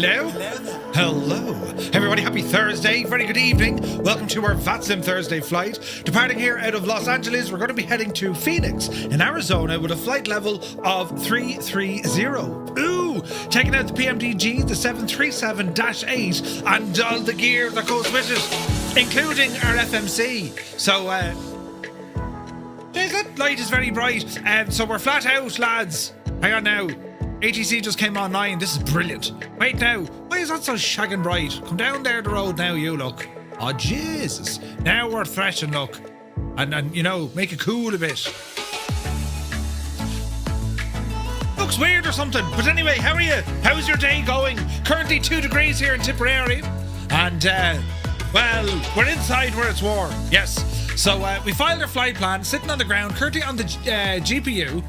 Hello? Hello. Everybody, happy Thursday. Very good evening. Welcome to our VATSIM Thursday flight. Departing here out of Los Angeles, we're going to be heading to Phoenix in Arizona with a flight level of 330. Ooh! Checking out the PMDG, the 737-8, and all the gear that goes with it, including our FMC. So, that light is very bright. So we're flat out, lads. Hang on now. ATC just came online. This is brilliant. Wait now. Why is that so shagging bright? Come down there the road now, you look. Oh, Jesus. Now we're threshing, look. And you know, make it cool a bit. Looks weird or something. But anyway, how are you? How's your day going? Currently 2 degrees here in Tipperary. And, well, we're inside where it's warm. Yes. So we filed our flight plan, sitting on the ground, currently on the GPU.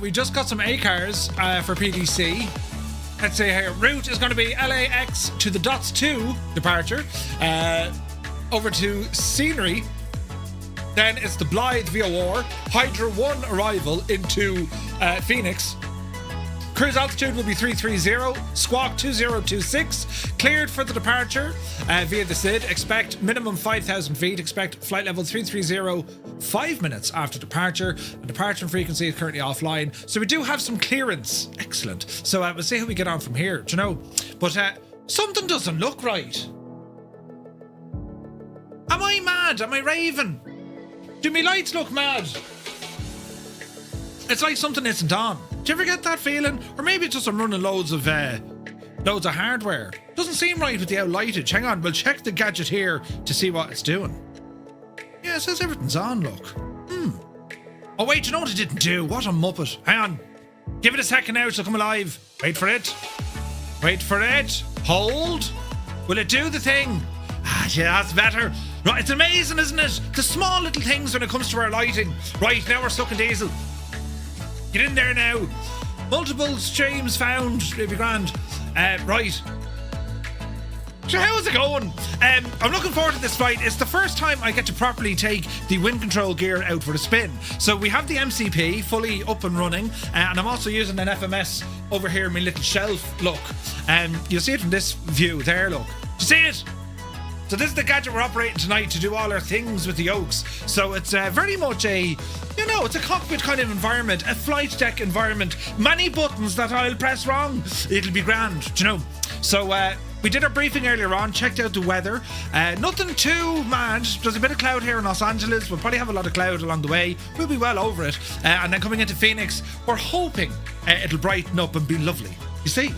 We just got some ACARs for PDC. Let's see here. Route is going to be LAX to the DOTS 2 departure, over to CNERY. Then it's the Blythe VOR, Hydra 1 arrival into Phoenix. Cruise altitude will be 330, squawk 2026, cleared for the departure via the SID. Expect minimum 5,000 feet, expect flight level 330 5 minutes after departure. And departure frequency is currently offline, so we do have some clearance. Excellent. So we'll see how we get on from here, do you know? But something doesn't look right. Am I mad? Am I raving? Do my lights look mad? It's like something isn't on. Do you ever get that feeling? Or maybe it's just I'm running loads of hardware. Doesn't seem right with the outlightage. Hang on, we'll check the gadget here to see what it's doing. Yeah, it says everything's on, look. Oh wait, you know what it didn't do? What a muppet. Hang on. Give it a second now to come alive. Wait for it. Wait for it. Hold. Will it do the thing? Ah, yeah, that's better. Right, it's amazing, isn't it? The small little things when it comes to our lighting. Right, now we're stuck in diesel. Get in there now. Multiple streams found. It'd be grand. Right. So how is it going? I'm looking forward to this flight. It's the first time I get to properly take the wind control gear out for a spin. So we have the MCP fully up and running, and I'm also using an FMS over here in my little shelf. Look, you'll see it from this view there. Look, you see it? So this is the gadget we're operating tonight to do all our things with the yokes. So it's very much it's a cockpit kind of environment, a flight deck environment. Many buttons that I'll press wrong. It'll be grand, do you know? So we did our briefing earlier on, checked out the weather. Nothing too mad. There's a bit of cloud here in Los Angeles. We'll probably have a lot of cloud along the way. We'll be well over it. And then coming into Phoenix, we're hoping it'll brighten up and be lovely. You see?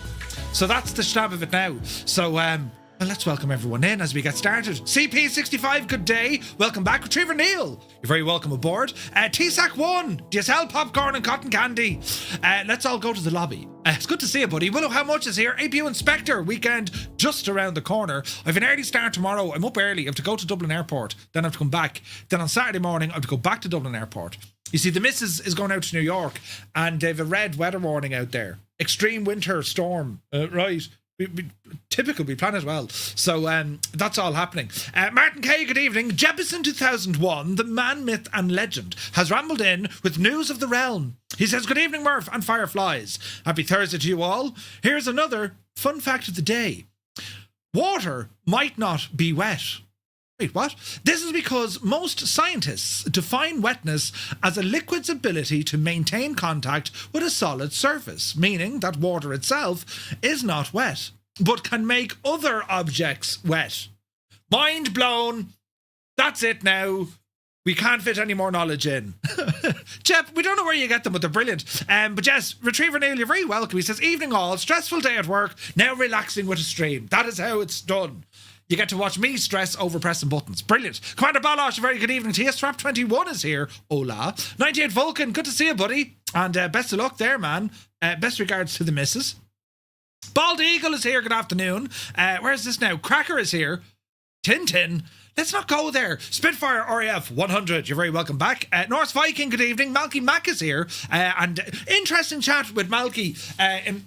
So that's the stab of it now. So, well, let's welcome everyone in as we get started. CP65, good day. Welcome back. Retriever Neil, you're very welcome aboard. TSAC1, DSL popcorn and cotton candy. Let's all go to the lobby. It's good to see you, buddy. Willow, how much is here? APU Inspector, weekend just around the corner. I've an early start tomorrow. I'm up early. I have to go to Dublin Airport. Then I have to come back. Then on Saturday morning, I have to go back to Dublin Airport. You see, the missus is going out to New York and they've a red weather warning out there. Extreme winter storm, right? Typical, we plan it well. So that's all happening. Martin K, good evening. Jebison 2001, the man, myth and legend, has rambled in with news of the realm. He says, good evening, Murph and Fireflies. Happy Thursday to you all. Here's another fun fact of the day. Water might not be wet. Wait, what? This is because most scientists define wetness as a liquid's ability to maintain contact with a solid surface, meaning that water itself is not wet, but can make other objects wet. Mind blown. That's it now. We can't fit any more knowledge in. Jep, we don't know where you get them, but they're brilliant. But yes, Retriever Neil, you're very welcome. He says, evening all, stressful day at work, now relaxing with a stream. That is how it's done. You get to watch me stress over pressing buttons. Brilliant. Commander Balosh, a very good evening to you. Strap 21 is here. Hola. 98 Vulcan, good to see you, buddy. And best of luck there, man. Best regards to the missus. Bald Eagle is here. Good afternoon. Where's this now? Cracker is here. Tintin. Let's not go there. Spitfire RAF 100, you're very welcome back. Norse Viking, good evening. Malky Mac is here. And interesting chat with Malky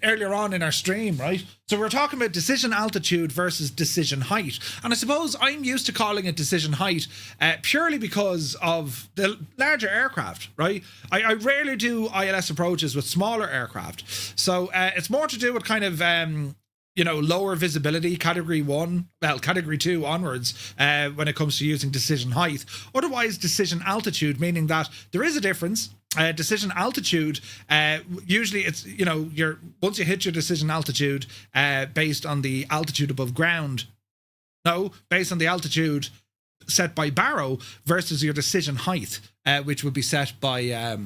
earlier on in our stream, right? So we're talking about decision altitude versus decision height. And I suppose I'm used to calling it decision height purely because of the larger aircraft, right? I rarely do ILS approaches with smaller aircraft. So it's more to do with kind of... lower visibility, category 2 onwards, when it comes to using decision height. Otherwise, decision altitude, meaning that there is a difference. Decision altitude, usually it's, once you hit your decision altitude, based on the altitude above ground, based on the altitude set by Barrow versus your decision height, which would be set by,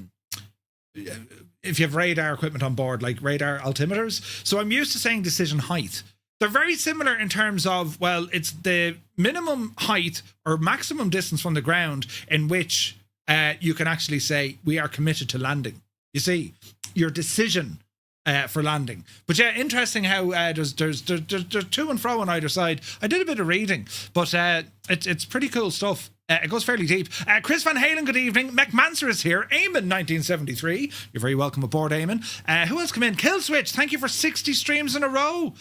if you have radar equipment on board, like radar altimeters. So I'm used to saying decision height. They're very similar in terms of, well, it's the minimum height or maximum distance from the ground in which you can actually say we are committed to landing. You see, your decision for landing. But yeah, interesting how there's to and fro on either side. I did a bit of reading, but it's pretty cool stuff. It goes fairly deep. Chris Van Halen, good evening. McManser is here. Eamon, 1973. You're very welcome aboard, Eamon. Who else come in? Killswitch, thank you for 60 streams in a row.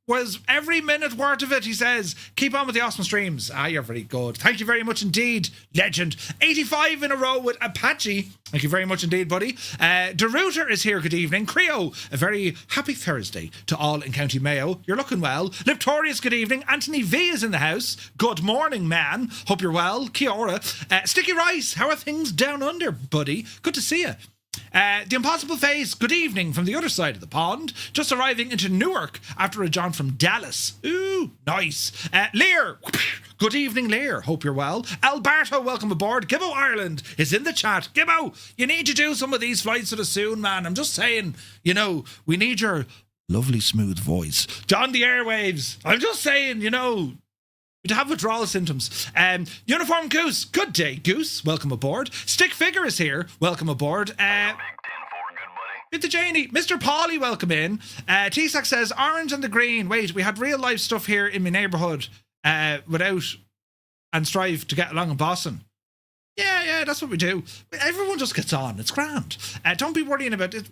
Was every minute worth of it, he says. Keep on with the awesome streams. You're very good. Thank you very much indeed, legend. 85 in a row with Apache. Thank you very much indeed, buddy. DeRuiter is here, good evening. Creo, a very happy Thursday to all in County Mayo. You're looking well. Liptorius, good evening. Anthony V is in the house. Good morning, man. Hope you're well. Kia ora. Sticky Rice, how are things down under, buddy? Good to see you. The Impossible Face, good evening from the other side of the pond. Just arriving into Newark after a jaunt from Dallas. Ooh, nice. Lear, good evening, Lear. Hope you're well. Alberto, welcome aboard. Gibbo Ireland is in the chat. Gibbo, you need to do some of these flights sort of soon, man. I'm just saying, we need your lovely smooth voice on the airwaves. I'm just saying, to have withdrawal symptoms. Uniform Goose, good day, Goose. Welcome aboard. Stick Figure is here. Welcome aboard. With the Janie, Mr. Pauly, welcome in. T-Sac says, orange and the green. Wait, we had real life stuff here in my neighbourhood without and strive to get along in Boston. Yeah, that's what we do. Everyone just gets on. It's grand. Don't be worrying about it.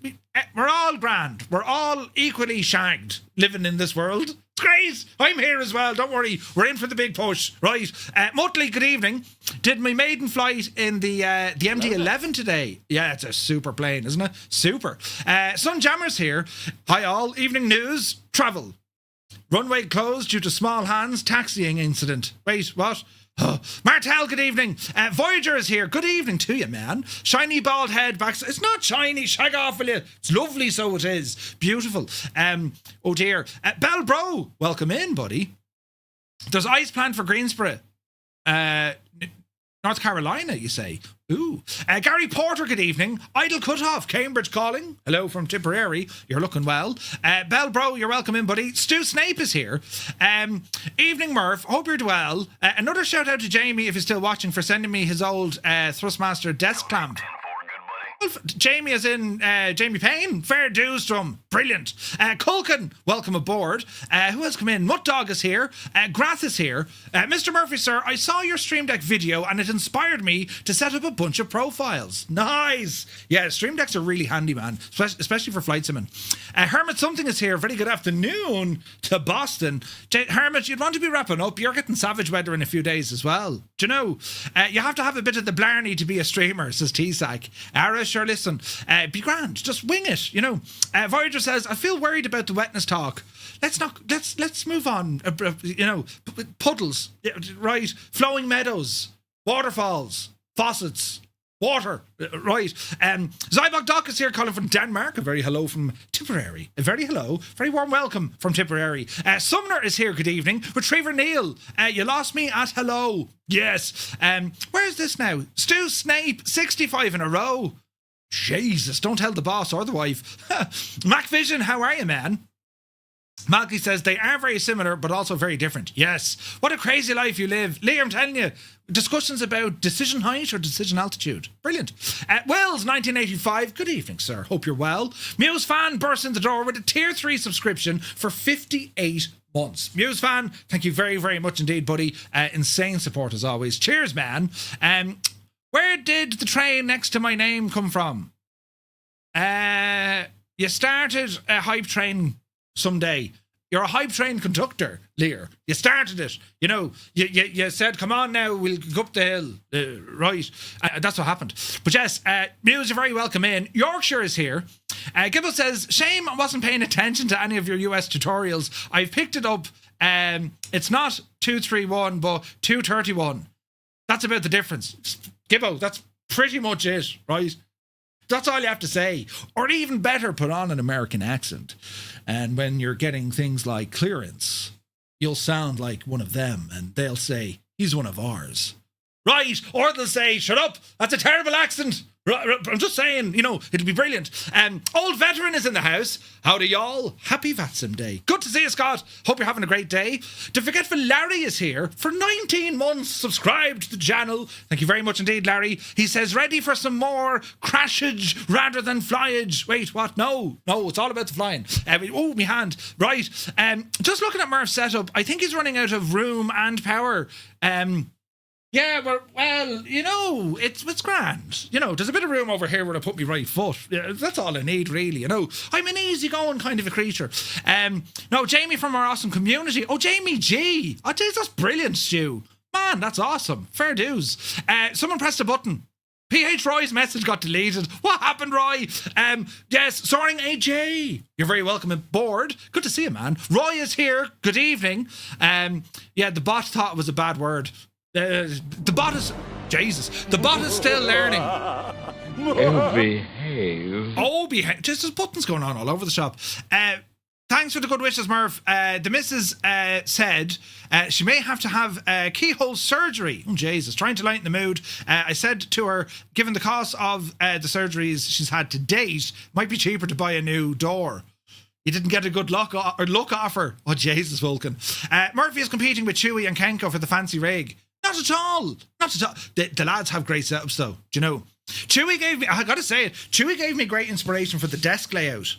We're all grand. We're all equally shagged living in this world. It's great. I'm here as well. Don't worry. We're in for the big push. Right. Muttley, good evening. Did my maiden flight in the MD-11 today. Yeah, it's a super plane, isn't it? Super. Sunjammer's here. Hi all. Evening news. Travel. Runway closed due to small hands taxiing incident. Wait, what? Oh, Martel, good evening. Voyager is here. Good evening to you, man. Shiny bald head back. It's not shiny. Shag off, will you? It's lovely, so it is. Beautiful. Oh dear. Bell Bro, welcome in, buddy. There's ice planned for Greensboro. North Carolina, you say? Ooh. Gary Porter, good evening. Idle Cutoff, Cambridge calling. Hello from Tipperary. You're looking well. Bell Bro, you're welcome in, buddy. Stu Snape is here. Evening, Murph. Hope you're well. Another shout out to Jamie, if he's still watching, for sending me his old Thrustmaster desk clamp. Jamie as in Jamie Payne. Fair dues to him. Brilliant. Culkin, welcome aboard. Who has come in? Mutt Dog is here. Grath is here. Mr. Murphy, sir, I saw your Stream Deck video and it inspired me to set up a bunch of profiles. Nice. Yeah, Stream Decks are really handy, man, especially for flight simming. Hermit Something is here. Very good afternoon to Boston. Hermit, you'd want to be wrapping up. You're getting savage weather in a few days as well. Do you know? You have to have a bit of the Blarney to be a streamer, says T-Sac. Sure, listen, be grand, just wing it, Voyager says, I feel worried about the wetness talk. Let's move on. Puddles, right? Flowing meadows, waterfalls, faucets, water, right? Zybok Doc is here calling from Denmark. A very hello from Tipperary. A very hello, very warm welcome from Tipperary. Sumner is here, good evening. Retriever Neil, you lost me at hello. Yes. Where's this now? Stu Snape, 65 in a row. Jesus, don't tell the boss or the wife. Mac Vision, how are you, man? Malky says they are very similar, but also very different. Yes. What a crazy life you live. Lee, I'm telling you, discussions about decision height or decision altitude. Brilliant. Wells, 1985. Good evening, sir. Hope you're well. Muse Fan bursts in the door with a tier 3 subscription for 58 months. Muse fan, thank you very, very much indeed, buddy. Insane support as always. Cheers, man. Where did the train next to my name come from? You started a hype train someday. You're a hype train conductor, Lear. You started it. You know, you said, come on now, we'll go up the hill. Right. That's what happened. But yes, Muse, you're very welcome in. Yorkshire is here. Gibble says, shame I wasn't paying attention to any of your US tutorials. I've picked it up. It's not 231, but 231. That's about the difference. Gibbo, that's pretty much it, right? That's all you have to say. Or even better, put on an American accent. And when you're getting things like clearance, you'll sound like one of them and they'll say, he's one of ours. Right. Or they'll say, shut up. That's a terrible accent. I'm just saying, you know, it'll be brilliant. Old Veteran is in the house. Howdy, y'all. Happy VATSIM Day. Good to see you, Scott. Hope you're having a great day. The Forgetful Larry is here for 19 months. Subscribed to the channel. Thank you very much indeed, Larry. He says, ready for some more crashage rather than flyage. Wait, what? No, it's all about the flying. Oh, my hand. Right. Just looking at Murph's setup, I think he's running out of room and power. Yeah, well, you know, it's grand. You know, there's a bit of room over here where I put my right foot. Yeah, that's all I need, really, you know. I'm an easygoing kind of a creature. No, Jamie from our awesome community. Oh, Jamie G. Oh, geez, that's brilliant, Stu. Man, that's awesome. Fair dues. Someone pressed a button. PH Roy's message got deleted. What happened, Roy? Yes, Soaring AJ. You're very welcome aboard. Good to see you, man. Roy is here. Good evening. Yeah, the bot thought it was a bad word. The bot is... Jesus. The bot is still learning. Behave. Oh, behave. Just there's buttons going on all over the shop. Thanks for the good wishes, Murph. The missus said she may have to have keyhole surgery. Oh, Jesus. Trying to lighten the mood. I said to her, given the cost of the surgeries she's had to date, might be cheaper to buy a new door. You didn't get a good look offer. Oh, Jesus, Vulcan. Murphy is competing with Chewy and Kenko for the fancy rig. Not at all. The lads have great setups, though. Do you know? Chewy gave me, I gotta say it, Chewy gave me great inspiration for the desk layout.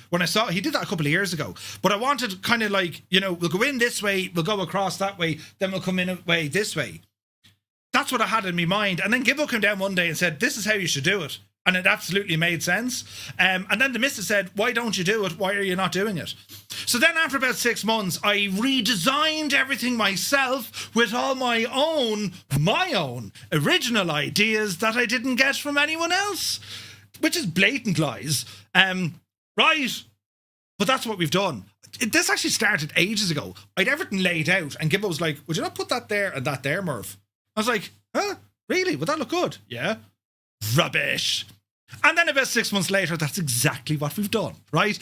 When I saw, he did that a couple of years ago. But I wanted kind of like, you know, we'll go in this way, we'll go across that way, then we'll come in a way this way. That's what I had in my mind. And then Gibbo came down one day and said, this is how you should do it. And it absolutely made sense. And then the missus said, why don't you do it? Why are you not doing it? So then after about 6 months, I redesigned everything myself with all my own original ideas that I didn't get from anyone else, which is blatant lies. Right. But that's what we've done. This actually started ages ago. I'd everything laid out and Gibbo was like, would you not put that there and that there, Murph? I was like, huh? Really? Would that look good? Yeah. Rubbish. And then about 6 months later, that's exactly what we've done, right?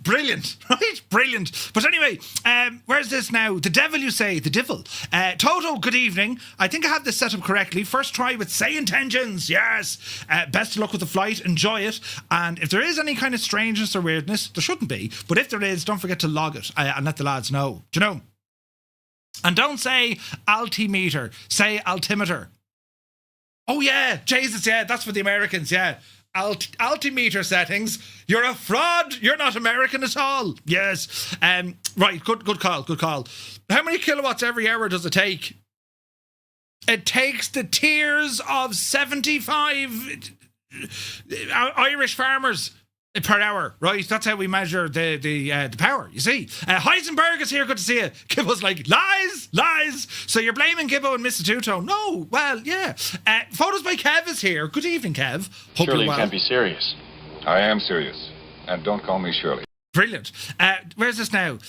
Brilliant, right? Brilliant. But anyway, where's this now? The devil, you say? The devil. Toto, good evening. I think I have this set up correctly. First try with say intentions. Yes. Best of luck with the flight. Enjoy it. And if there is any kind of strangeness or weirdness, there shouldn't be. But if there is, don't forget to log it and let the lads know. Do you know? And don't say altimeter. Say altimeter. Oh, yeah. Jesus, yeah. That's for the Americans, yeah. Altimeter settings. You're a fraud. You're not American at all. Yes. Right. Good call. How many kilowatts every hour does it take? It takes the tears of 75 Irish farmers per hour, right? That's how we measure the power, you see. Heisenberg is here, good to see you. Gibbo's like, lies. So you're blaming Gibbo and Mr. Two-Tone. No, well, yeah. Photos by Kev is here. Good evening, Kev. Hope Surely you're well. You can't be serious. I am serious. And don't call me Shirley. Brilliant. Where's this now?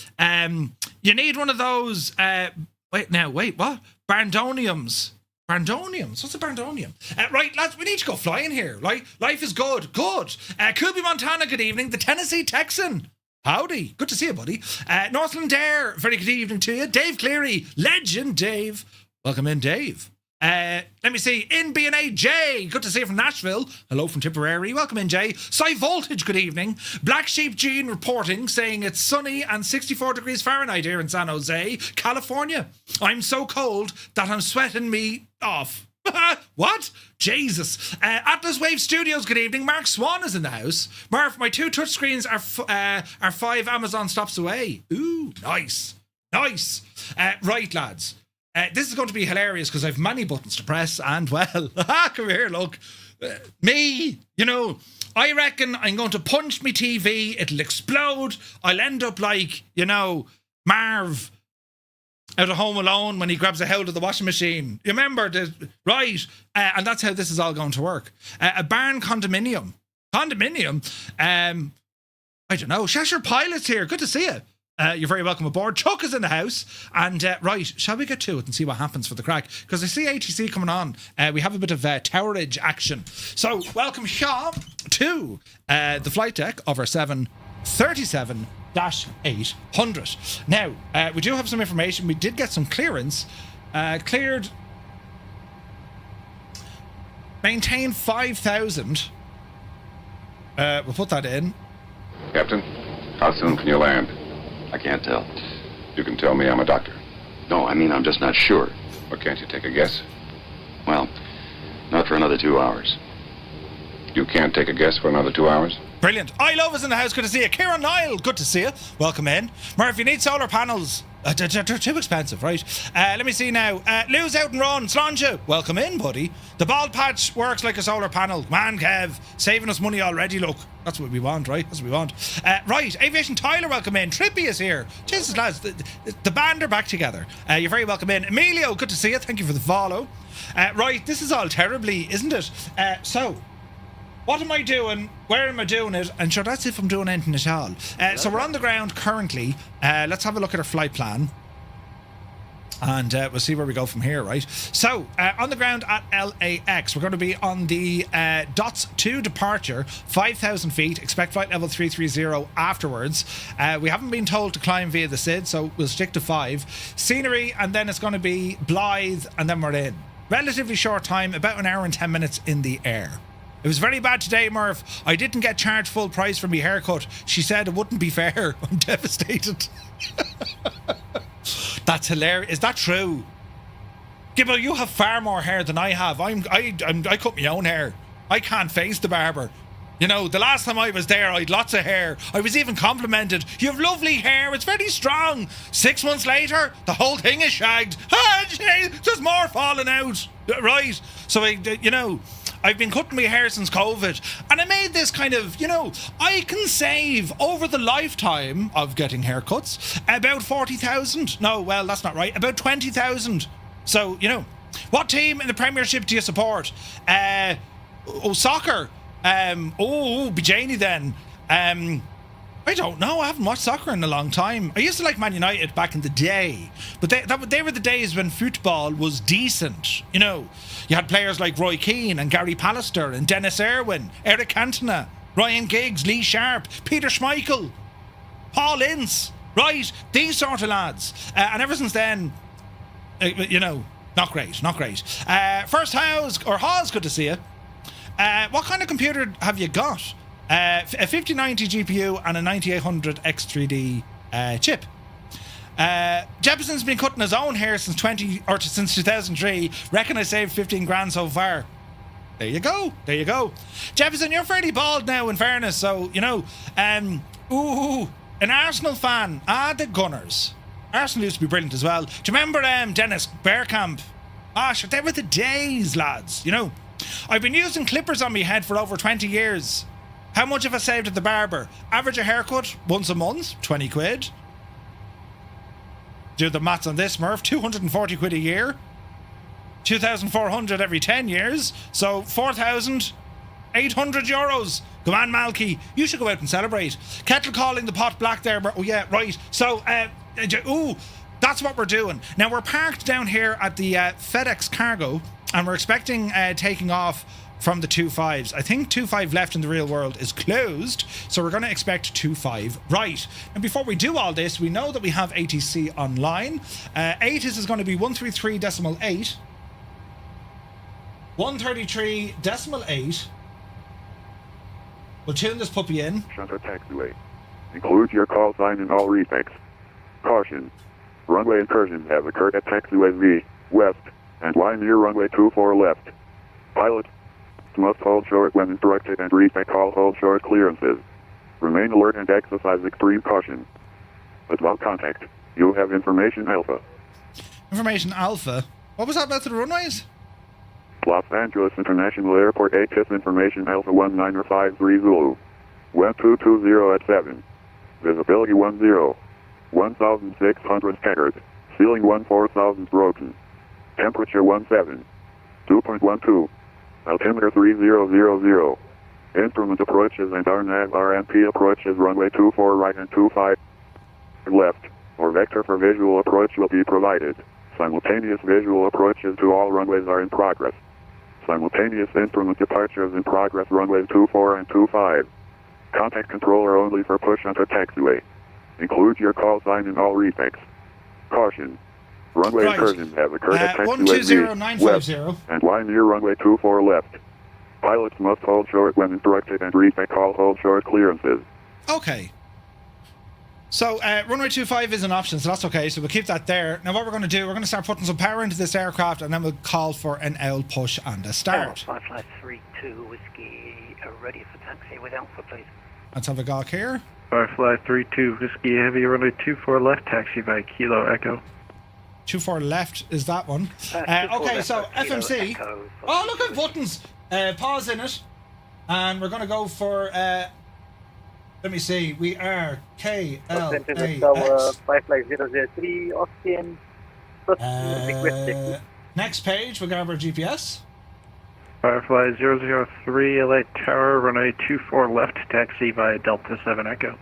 You need one of those, wait, what? Barndoniums. Barndoniums? What's a barndonium? Right, lads, we need to go flying here, right? Life is good. Kilby, Montana, good evening. The Tennessee Texan. Howdy. Good to see you, buddy. Northland Dare, very good evening to you. Dave Cleary, legend Dave. Welcome in, Dave. Let me see. In B&A Jay, good to see you from Nashville. Hello from Tipperary. Welcome in, Jay. Cy Voltage, good evening. Black Sheep Gene reporting, saying it's sunny and 64 degrees Fahrenheit here in San Jose, California. I'm so cold that I'm sweating me off. What? Jesus. Atlas Wave Studios, good evening. Mark Swan is in the house. Murph, my 2 touchscreens are 5 Amazon stops away. Ooh, nice. Nice. Right, lads. This is going to be hilarious because I've many buttons to press and, well, come here, look. Me, you know, I reckon I'm going to punch my TV. It'll explode. I'll end up like, you know, Marv out of Home Alone when he grabs a hold of the washing machine. You remember? Right. And that's how this is all going to work. A barn condominium. Condominium? I don't know. Cheshire Pilot's here. Good to see you. You're very welcome aboard. Chuck is in the house. And right, shall we get to it and see what happens for the crack? Because I see ATC coming on. We have a bit of towerage action. So, welcome, Shaw, to the flight deck of our 737-800. Now, we do have some information. We did get some clearance. Cleared. Maintain 5,000. We'll put that in. Captain, how soon can you land? I can't tell. You can tell me I'm a doctor. No, I mean, I'm just not sure. Or can't you take a guess? Well, not for another 2 hours. You can't take a guess for another 2 hours? Brilliant. I love is in the house. Good to see you. Kieran Niall, good to see you. Welcome in. Murph, you need solar panels. They're too expensive, right? Let me see now. Lou's out and run. Slanja, welcome in, buddy. The bald patch works like a solar panel. Man, Kev, saving us money already, look. That's what we want, right? That's what we want. Right, Aviation Tyler, welcome in. Trippy is here. Jesus, lads, the band are back together. You're very welcome in. Emilio, good to see you. Thank you for the follow. Right, this is all terribly, isn't it? So, what am I doing? Where am I doing it? And sure, that's if I'm doing anything at all. So we're on the ground currently. Let's have a look at our flight plan. And we'll see where we go from here, right? So, on the ground at LAX, we're going to be on the DOTS 2 departure, 5,000 feet. Expect flight level 330 afterwards. We haven't been told to climb via the SID, so we'll stick to 5. CNERY, and then it's going to be Blythe, and then we're in. Relatively short time, about an hour and 10 minutes in the air. It was very bad today, Murph. I didn't get charged full price for my haircut. She said it wouldn't be fair. I'm devastated. That's hilarious. Is that true? Gibbo, you have far more hair than I have. I cut my own hair. I can't face the barber. You know, the last time I was there, I had lots of hair. I was even complimented. You have lovely hair. It's very strong. 6 months later, the whole thing is shagged. Ah, there's more falling out. Right. So, you know, I've been cutting my hair since COVID, and I made this kind of, you know, I can save over the lifetime of getting haircuts about 40,000. No, well, that's not right. About 20,000. So, you know, what team in the Premiership do you support? Soccer. Bajani then. I don't know. I haven't watched soccer in a long time. I used to like Man United back in the day, but they were the days when football was decent. You know, you had players like Roy Keane and Gary Pallister and Dennis Irwin, Eric Cantona, Ryan Giggs, Lee Sharp, Peter Schmeichel, Paul Ince, right? These sort of lads. And ever since then, you know, not great. First Hawes, good to see you. What kind of computer have you got? A 5090 GPU and a 9800 X3D chip. Jefferson's been cutting his own hair since 2003. Reckon I saved 15 grand so far. There you go. Jefferson, you're fairly bald now, in fairness, so, you know. An Arsenal fan. The Gunners. Arsenal used to be brilliant as well. Do you remember Dennis Bergkamp? Sure, they were the days, lads, you know. I've been using clippers on my head for over 20 years. How much have I saved at the barber? Average a haircut once a month, 20 quid. Do the maths on this, Murph. 240 quid a year. 2,400 every 10 years. So 4,800 euros. Come on, Malky. You should go out and celebrate. Kettle calling the pot black there. Oh, yeah, right. So, that's what we're doing. Now, we're parked down here at the FedEx Cargo, and we're expecting taking off from the 25s. I think 25 left in the real world is closed, so we're going to expect 25 right. And before we do all this, we know that we have ATC online. 8 is going to be 133.8. 133.8. We'll tune this puppy in. Shutdown taxiway. Include your call sign in all reflex. Caution. Runway incursions have occurred at taxiway V, west, and line near runway 24 left. Pilot must hold short when instructed and respect all hold short clearances. Remain alert and exercise extreme caution. Without contact, You have information Alpha. Information Alpha. What was that about the runways? Los Angeles International Airport ATIS information Alpha 1953 Zulu. Wind 220 at 7. Visibility 10. 1,600 scattered. Ceiling 14,000 broken. Temperature 17. 2.12. Altimeter 3000. Instrument approaches and RNAV RNP approaches runway 24 right and 25 left. Or vector for visual approach will be provided. Simultaneous visual approaches to all runways are in progress. Simultaneous instrument departures in progress runways 24 and 25. Contact controller only for push onto taxiway. Include your call sign in all refix. Caution. Runway Right. incursions have occurred at taxiway 120950. west and line near runway 24 left. Pilots must hold short when instructed and refix all hold short clearances. Okay. So runway 25 is an option, so that's okay. So we'll keep that there. Now what we're going to do, we're going to start putting some power into this aircraft, and then we'll call for an L push and a start. Firefly 3-2 Whiskey, ready for taxi with Alpha, please. Let's have a gawk here. Firefly 3-2 Whiskey Heavy, runway 24 left, taxi by Kilo Echo. 24 left is that one. 24 Okay, left so by Kilo FMC. Echo, Oh, look at buttons. Pause in it. And we're going to go for, let me see, we are KLAX. Firefly 003 Austin. Next page, we'll grab our GPS. Firefly 003 LA Tower, runway 24 left, taxi by Delta 7 Echo.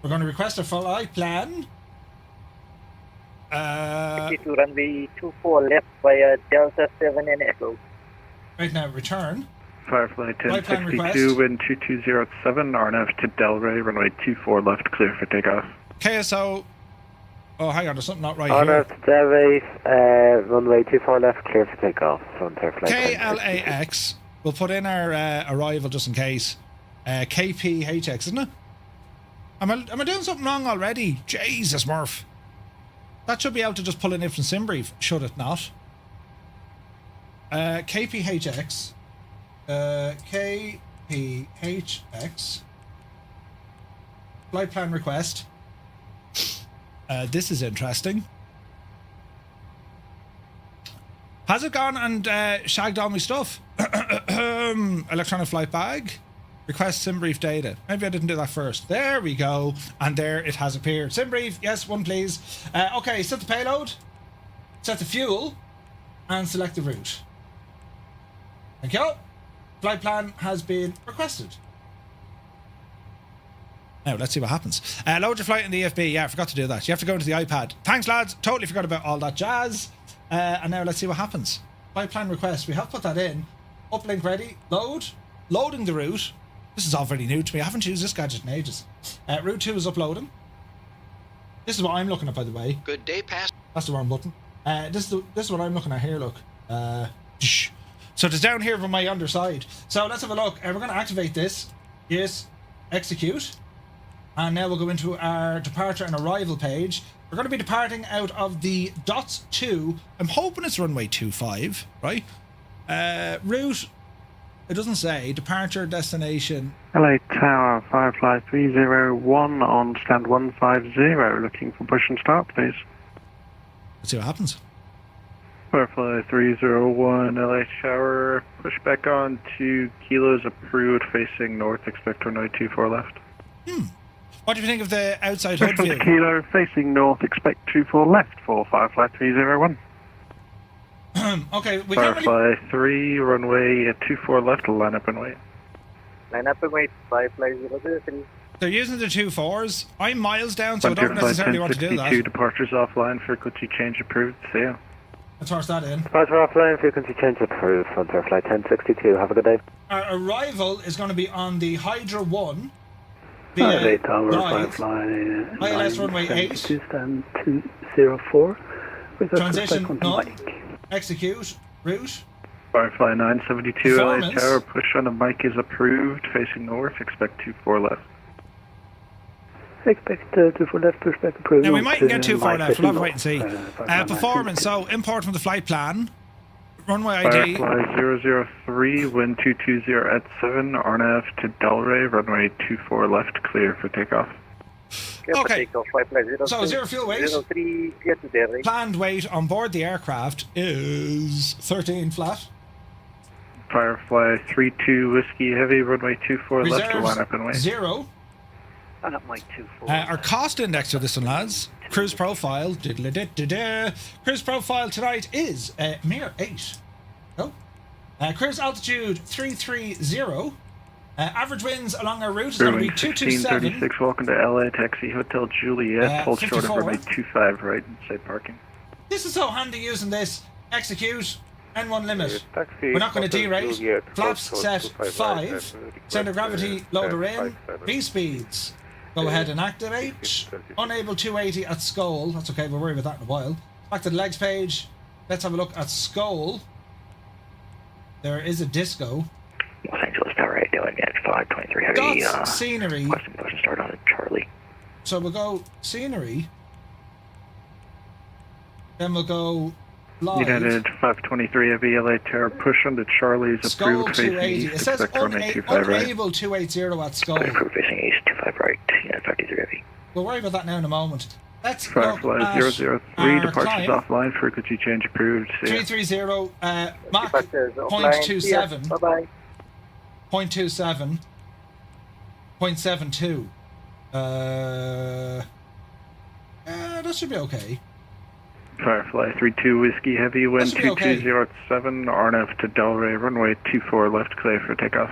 We're going to request a flight plan. To runway 24 left via Delta 7 and Echo. Right now, return. Firefly Flight plan 1062, wind 2207 at 7, RNF to Delray, runway 24 left, clear for takeoff. KSO. Oh, hang on, there's something not right On here. Earth Delray, runway 24 left, clear for takeoff. Frontier flight. KLAX. We'll put in our arrival just in case. KPHX, isn't it? Am I doing something wrong already? Jesus, Murph. That should be able to just pull in it from SimBrief, should it not? KPHX. KPHX. Flight plan request. This is interesting. Has it gone and shagged all my stuff? Electronic flight bag. Request SimBrief data. Maybe I didn't do that first. There we go. And there it has appeared. SimBrief, yes, one please. Okay, set the payload. Set the fuel. And select the route. Thank you. Flight plan has been requested. Now, let's see what happens. Load your flight in the EFB. Yeah, I forgot to do that. You have to go into the iPad. Thanks, lads. Totally forgot about all that jazz. And now let's see what happens. Flight plan request. We have put that in. Uplink ready. Load. Loading the route. This is all very new to me. I haven't used this gadget in ages. Route 2 is uploading. This is what I'm looking at, by the way. Good day, pass. That's the wrong button. This is what I'm looking at here, look. So it's down here from my underside. So let's have a look. We're going to activate this. Yes. Execute. And now we'll go into our departure and arrival page. We're going to be departing out of the DOTS 2. I'm hoping it's runway 25, right? Route, it doesn't say. Departure, destination. LA Tower, Firefly 301 on stand 150, looking for push and start, please. Let's see what happens. Firefly 301 LA Tower, push back on to kilos approved, facing north, expect runway 24 left. What do you think of the outside hood Push view? on to kilo, facing north, expect 24 left for Firefly 301. Okay, we can't really... Firefly 3, runway 24 left, line up and wait. Line up and wait. Firefly 003. They're using the 2-4s. I'm miles down, so I Frontier don't flight necessarily want to do 1062, that. departures offline, frequency change approved, see ya. Let's horse that in. Departure offline, frequency change approved. Frontier flight 1062. Have a good day. Our arrival is going to be on the Hydra 1. LA Tower, Glide. Firefly ILS runway 8. stand 204 with a Transition pushback on none. the mic. Execute. Route. Firefly 972, LA Performance. Tower, push on the mic is approved, facing north, expect 24 left. Expect 24 left, pushback approved. Now we mightn't get too far mic left. We'll have to facing wait and see. north. Firefly Performance. So import from the flight plan. Runway ID. Firefly 003, wind 220 at 7, RNF to Delray, runway 24 left, clear for takeoff. Clear for Okay. takeoff, 550. So 0 fuel weight. 03, clear to there, right? Planned weight on board the aircraft is 13 flat. Firefly 32 Whiskey Heavy, runway 24 left to line Reserves up and wait. 0. And up Mike 24. Our cost index for this one, lads. Cruise profile. Cruise profile tonight is mere 8. Oh. Cruise altitude 330. Average winds along our route is going to be 227. 1636, welcome to LA Taxi Hotel Juliet. Hold short of 54. runway 25 right and say parking. This is so handy using this. Execute. N1 limit. We're not going to derate. Flaps set 5. Center gravity loader in. V speeds. Go ahead and activate. Unable 280 at Skull. That's okay, we'll worry about that in a while. Back to the legs page. Let's have a look at Skull. There is a disco. Los Angeles Tower 8 doing at 523 heavy. Dots scenery. Requesting push start on Charlie. So we'll go scenery. Then we'll go live. United 523 heavy LA Tower push onto Charlie's Skull approved facing 280. east. It says Expect runway 25 right. unable 280 at Skull. Approved facing east, 25 right. United 523 heavy. We'll worry about that now in a moment. Let's Firefly look 003, at departures offline, frequency change approved. See ya. 330, Mach Departures offline. See ya. 0.27, Bye-bye. 0.27, 0.72. That should be okay. Firefly 32 Whiskey Heavy, wind should be okay. 2207, RNF to Delray, runway 24 left, clear for takeoff.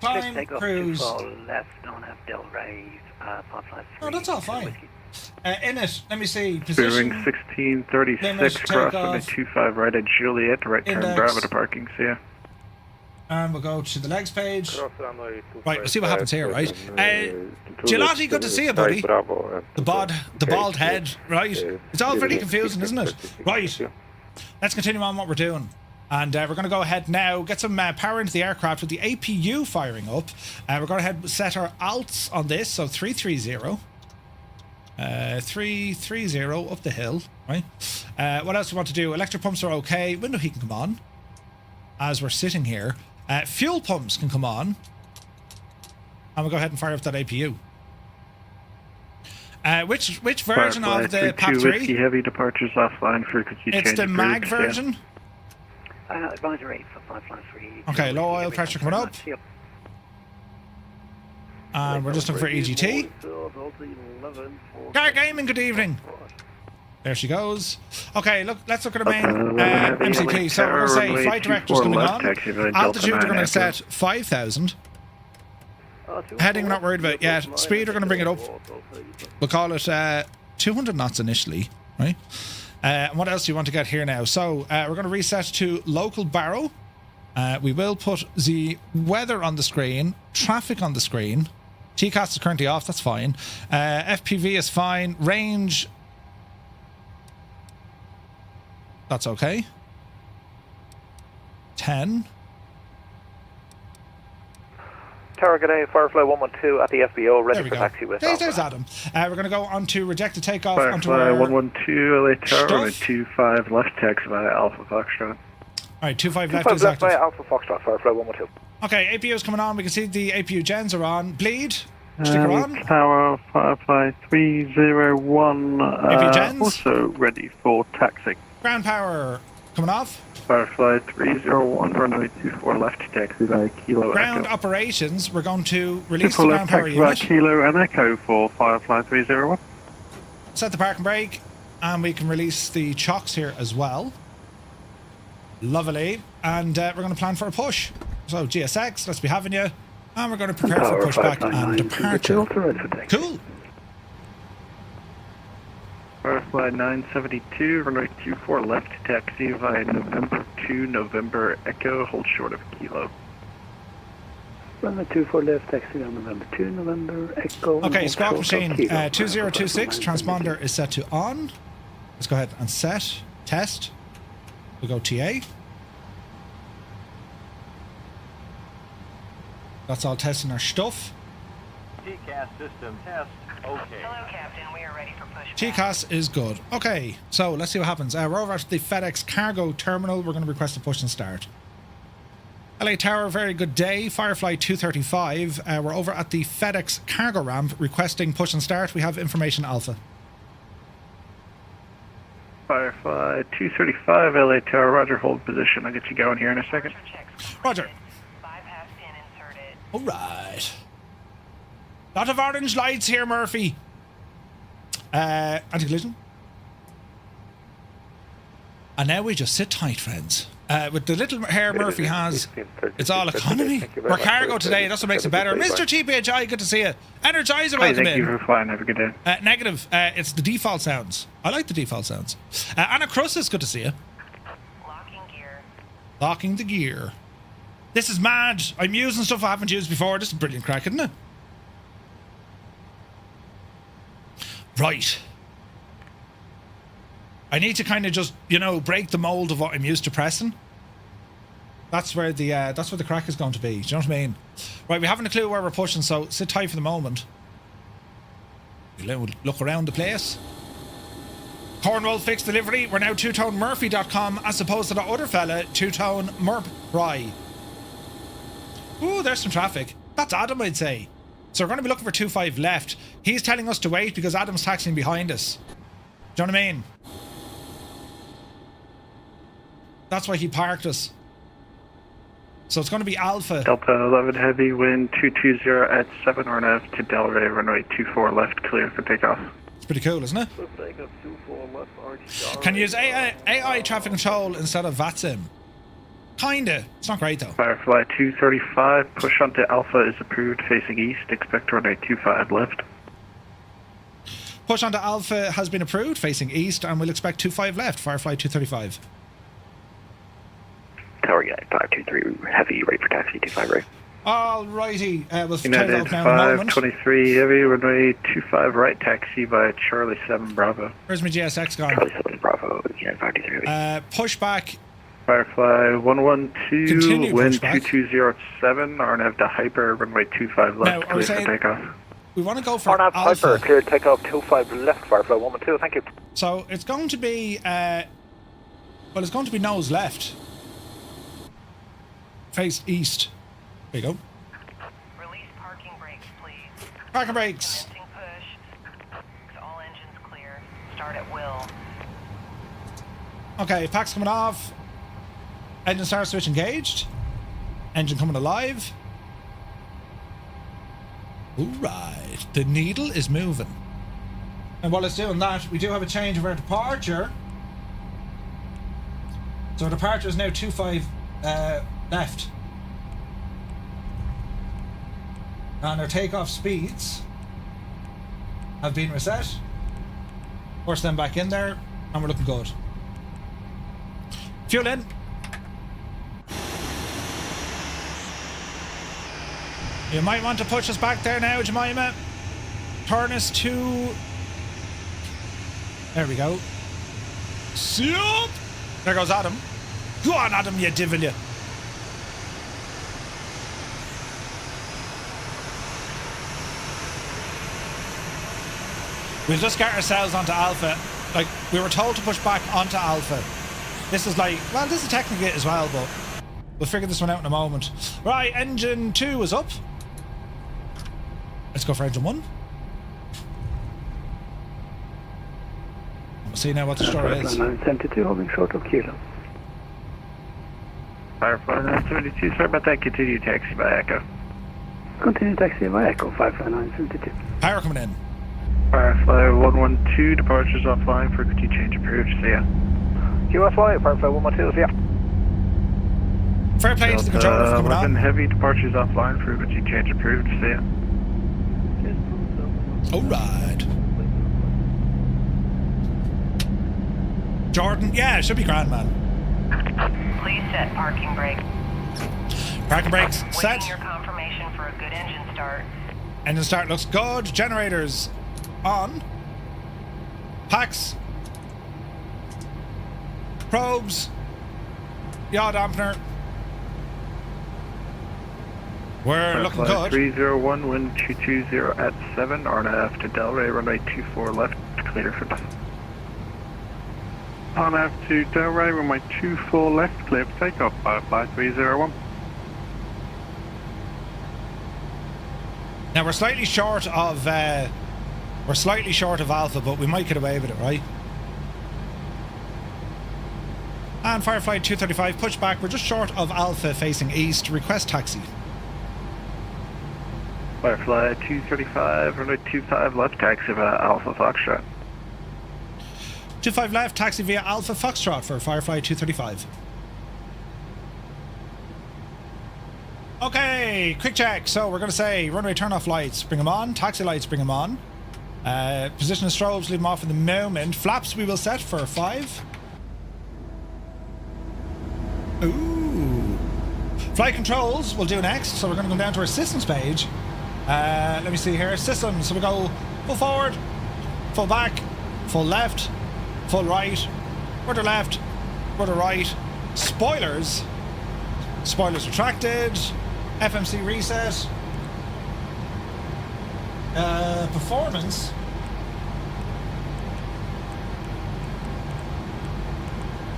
Climb, cruise. left on F Delray, Poplar 3. Oh, that's all fine. In it, let me see. Bearing Position. 1636, Limit, cross takeoff. runway 25 right at Juliet, right turn Index. Bravo to parking. See ya. And we'll go to the legs page. Right, we'll see what happens here, right? Gelati, good to see you, buddy. The bald head, right? It's all very confusing, isn't it? Right. Let's continue on what we're doing. And we're going to go ahead now, get some power into the aircraft with the APU firing up. We're going to head set our alts on this, so 330. 330 up the hill, right? What else do we want to do? Electric pumps are okay. Window heat can come on as we're sitting here. Fuel pumps can come on. And we'll go ahead and fire up that APU. Which version Firefly of the 32 PAP Whiskey 3? Heavy, departures offline, frequency change It's the mag approved. version. Advisor 8 for 553. Okay, low oil pressure coming up. And we're just looking for EGT. Car Gaming, good evening. There she goes. Okay, look, let's look at the main MCP. So we're going to say flight director's coming on. Altitude we're going to set 5,000. Heading we're not worried about yet. Speed we're going to bring it up. We'll call it 200 knots initially, right? And what else do you want to get here now? So we're going to reset to local barrow. We will put the weather on the screen, traffic on the screen. TCAS is currently off, that's fine. FPV is fine. Range, that's okay. 10. Tower, good day. Firefly 112 at the FBO, ready for taxi with There's Adam. We're going to go on to rejected takeoff onto Firefly our 112, LA Tower, runway stuff. 25 left, taxi via Alpha Foxtrot. Alright, 25 left 25 is left by active. Alpha Foxtrot, Firefly 112. Okay, APU is coming on. We can see the APU gens are on. Bleed, sticker on. Tower, Firefly 301, APU gens. also ready for taxi. Ground power coming off. Firefly 301, runway 24 left, taxi via Kilo Ground Echo. operations, we're going to release the 24 ground left, power taxi via unit. Kilo and Echo for Firefly 301. Set the parking brake, and we can release the chocks here as well. Lovely. And we're going to plan for a push. So GSX, let's be having you. And we're going to prepare for pushback and departure. Cool. Firefly 972, runway 24 left, taxi via November 2, November Echo, hold short of Kilo. Runway 24 left, taxi on November 2, November Echo. Okay, and squawk hold short machine of Kilo. 2026, transponder is set to on. Let's go ahead and set, test. We'll go TA. That's all testing our stuff. TCAS system test, okay. Hello, Captain. We are ready for pushback. TCAS is good. Okay, so let's see what happens. We're over at the FedEx cargo terminal. We're going to request a push and start. LA Tower, very good day. Firefly 235. We're over at the FedEx cargo ramp requesting push and start. We have information Alpha. Firefly 235, LA Tower, roger, hold position. I'll get you going here in a second. Roger. Alright. Lot of orange lights here, Murphy. Anti-collision. And now we just sit tight, friends. With the little hair Murphy has, it's all economy. We're cargo today, that's what makes it better. Mr. TPHI, good to see you. Energizer, welcome in. Thank you for flying, have a good day. Negative, it's the default sounds. I like the default sounds. Anna Crussis, good to see you. Locking gear. Locking the gear. This is mad. I'm using stuff I haven't used before. This is brilliant crack, isn't it? Right. I need to kind of just, you know, break the mold of what I'm used to pressing. That's where the crack is going to be. Do you know what I mean? Right, we haven't a clue where we're pushing, so sit tight for the moment. We'll look around the place. Cornwall fixed delivery. We're now twotonemurphy.com as opposed to the other fella, two-tone Murphy. Ooh, there's some traffic. That's Adam, I'd say. So we're going to be looking for 25 left. He's telling us to wait because Adam's taxiing behind us. Do you know what I mean? That's why he parked us. So it's going to be Alpha. Delta 11 heavy, wind 220 at 7 RNF to Delray, runway 24 left, clear for takeoff. It's pretty cool, isn't it? Can you use AI traffic control instead of VATSIM? Kinda. It's not great though. Firefly 235, push onto Alpha is approved, facing east, expect runway 25 left. Push onto Alpha has been approved, facing east, and we'll expect 25 left, Firefly 235. Tower Guide 523, heavy, ready for taxi 25 right. Alrighty, we'll United take off now in a moment. 523 heavy, runway 25 right, taxi by Charlie 7 Bravo. Where's my GSX gone? Charlie 7 Bravo, United 523 heavy. Pushback. Firefly 112, wind pushback. 2207, RNAV to Hyper, runway 25 left, Now, clear for takeoff. We want to go for RNAV Alpha. Hyper, clear takeoff 25 left, Firefly 112, thank you. So it's going to be, well, it's going to be nose left. Face east. There you go. Release parking brakes, please. Parking brakes. Commencing push. All engines clear. Start at will. Okay, pack's coming off. Engine start switch engaged. Engine coming alive. Alright. The needle is moving. And while it's doing that, we do have a change of our departure. So our departure is now 25 left. And our takeoff speeds have been reset. Force them back in there, and we're looking good. Fuel in. You might want to push us back there now, Jemima. Turn us to... There we go. Sup! There goes Adam. Go on, Adam, you divil, you. We'll just get ourselves onto Alpha. Like, we were told to push back onto Alpha. This is like, well, this is technically it as well, but we'll figure this one out in a moment. Right, engine 2 is up. Let's go for engine 1. We'll see now what the story is. 972, holding short of Kilo. Firefly 972, sorry about that, continue taxi by Echo. Continue taxi by Echo, Firefly 972. Power coming in. Firefly 112, departures offline, frequency change approved, see ya. QSY, Firefly 112, see ya. Fair play to the controller for coming 11 on. heavy, departures offline, frequency change approved, see ya. Alright. Jordan, yeah, it should be grand, man. Please set parking brake. Parking brakes set. Waiting your confirmation for a good engine start. Engine start looks good. Generators on. Packs. Probes. Yaw dampener. We're looking good. 301, wind 220 at 7, RNAF to Delray, runway 24 left, clear for takeoff. RNAF to Delray, runway 24 left, clear for takeoff, Firefly 301. Now we're slightly short of Alpha, but we might get away with it, right? And Firefly 235, pushback. We're just short of Alpha facing east. Request taxi. Firefly 235, runway 25 left, taxi via Alpha Foxtrot. 25 left, taxi via Alpha Foxtrot for Firefly 235. Okay, quick check. So we're going to say runway turn off lights, bring them on. Taxi lights, bring them on. Position of strobes, leave them off in the moment. Flaps we will set for 5. Ooh. Flight controls we'll do next. So we're going to go down to our systems page. Let me see here. Systems. So we go full forward, full back, full left, full right, quarter left, quarter right. Spoilers. Spoilers retracted. FMC reset. Performance.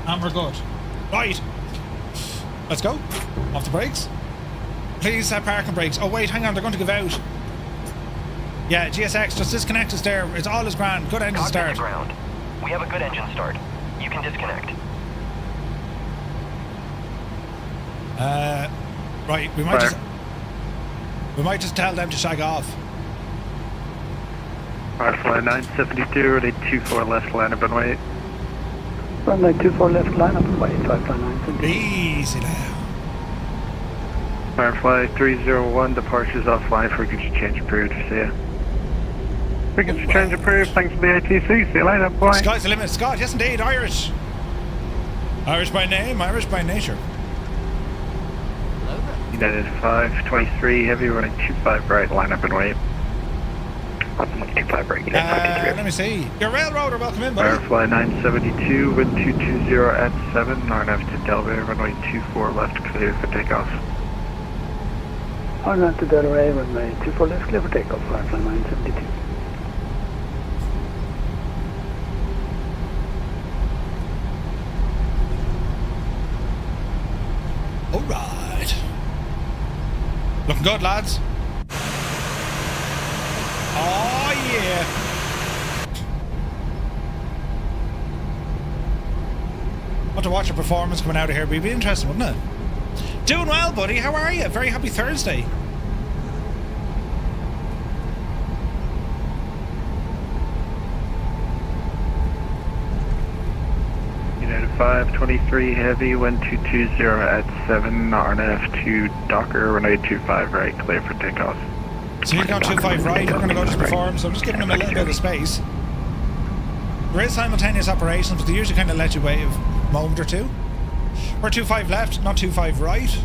And we're good. Right. Let's go. Off the brakes. Please have parking brakes. Oh wait, hang on, they're going to give out. Yeah, GSX, just disconnect us there. It's all is grand. Good engine start. Ground. We have a good engine start. You can disconnect. Right, we might just tell them to shag off. Firefly 972, ready 24 left, line up and wait. Runway 24 left, line up and wait, Firefly 972. Easy now. Firefly 301, departures offline, frequency change approved, see ya. Frequency change approved, thanks for the ATC, see you later, bye. Sky's the limit, Scott, yes indeed, Irish. Irish by name, Irish by nature. United 523, heavy running 25 right, line up and wait. 25 right, United 523. Let me see. Your railroader, welcome in, buddy. Firefly 972, wind 220 at 7, RNF to Delray, runway 24 left, clear for takeoff. RNF to Delray, runway 24 left, clear for takeoff, Firefly 972. Alright. Looking good, lads. Oh, yeah. Want to watch a performance coming out of here? It'd be interesting, wouldn't it? Doing well, buddy. How are you? Very happy Thursday. United 523, heavy, wind 220 at 7, RNF to Docker, runway 25 right, clear for takeoff. So he's going 25 right, we're going to go to perform, so I'm just giving him a little bit of space. There is simultaneous operations, but they usually kind of let you wait a moment or two. We're 25 left, not 25 right.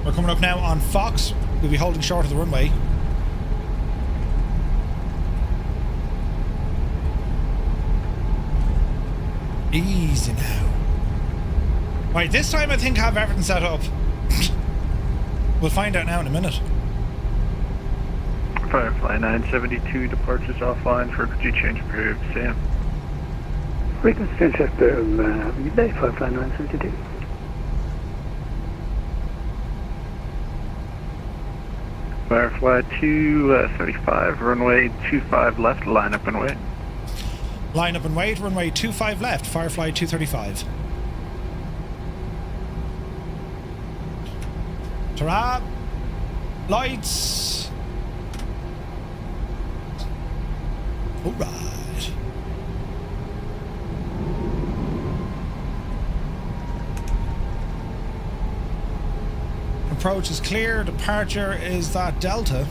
We're coming up now on Fox. We'll be holding short of the runway. Easy now. Right, this time I think I have everything set up. We'll find out now in a minute. Firefly 972, departures offline, frequency change approved, see ya. Frequency change approved, midday, Firefly 972. Firefly 235, runway 25 left, line up and wait. Line up and wait, runway 25 left, Firefly 235. Ta-ra! Lights! Alright. Approach is clear, departure is that Delta.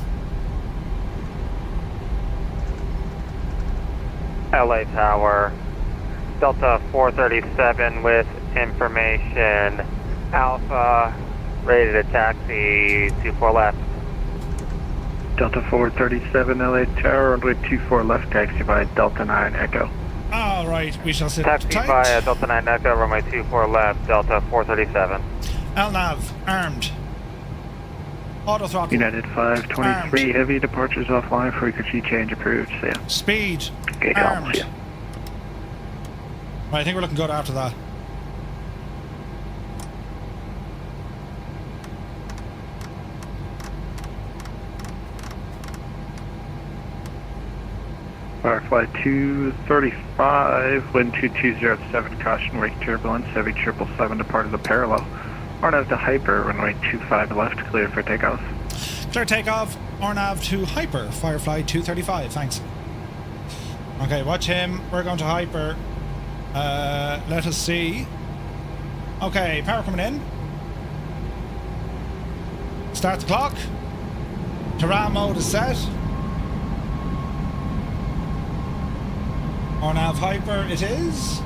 LA Tower, Delta 437 with information, Alpha, ready to taxi, 24 left. Delta 437, LA Tower, runway 24 left, taxi by Delta 9 Echo. Alright, we shall sit taxi tight. by Delta 9 Echo, runway 24 left, Delta 437. LNAV, armed. Auto throttle. United 523, armed. Heavy, departures offline, frequency change approved, see ya. Speed, okay, armed. Yeah. Right, I think we're looking good after that. Firefly 235, wind 2207, caution, wake turbulence, heavy 777 departed the parallel. RNAV to hyper, runway 25 left, clear for takeoff. Clear takeoff, RNAV to hyper, Firefly 235, thanks. Okay, watch him, we're going to hyper. Let us see. Okay, power coming in. Start the clock. Terrain mode is set. RNAV hyper it is.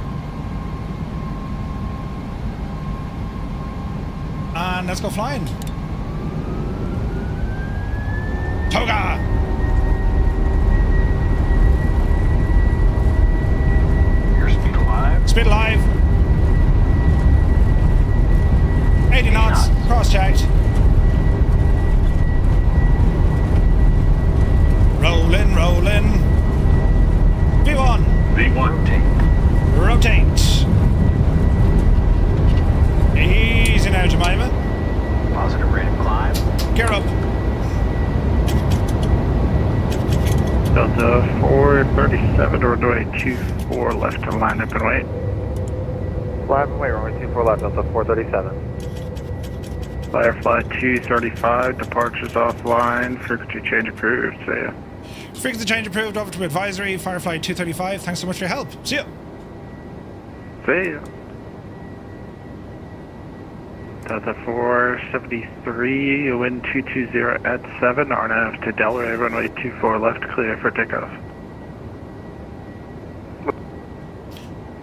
And let's go flying. Toga! Your speed alive. Speed alive. 80 knots. Cross-checked. Rolling, rolling. V1. V1 Rotate. Easy now, Jemima. Positive rate of climb. Gear up. Delta 437, runway 24 left to line up and wait. Line and wait, runway 24 left, Delta 437. Firefly 235, departures offline, frequency change approved, see ya. Frequency change approved, over to advisory, Firefly 235. Thanks so much for your help. See ya. See ya. Delta 473, wind 220 at 7, RNAV to Delray, runway 24 left, clear for takeoff.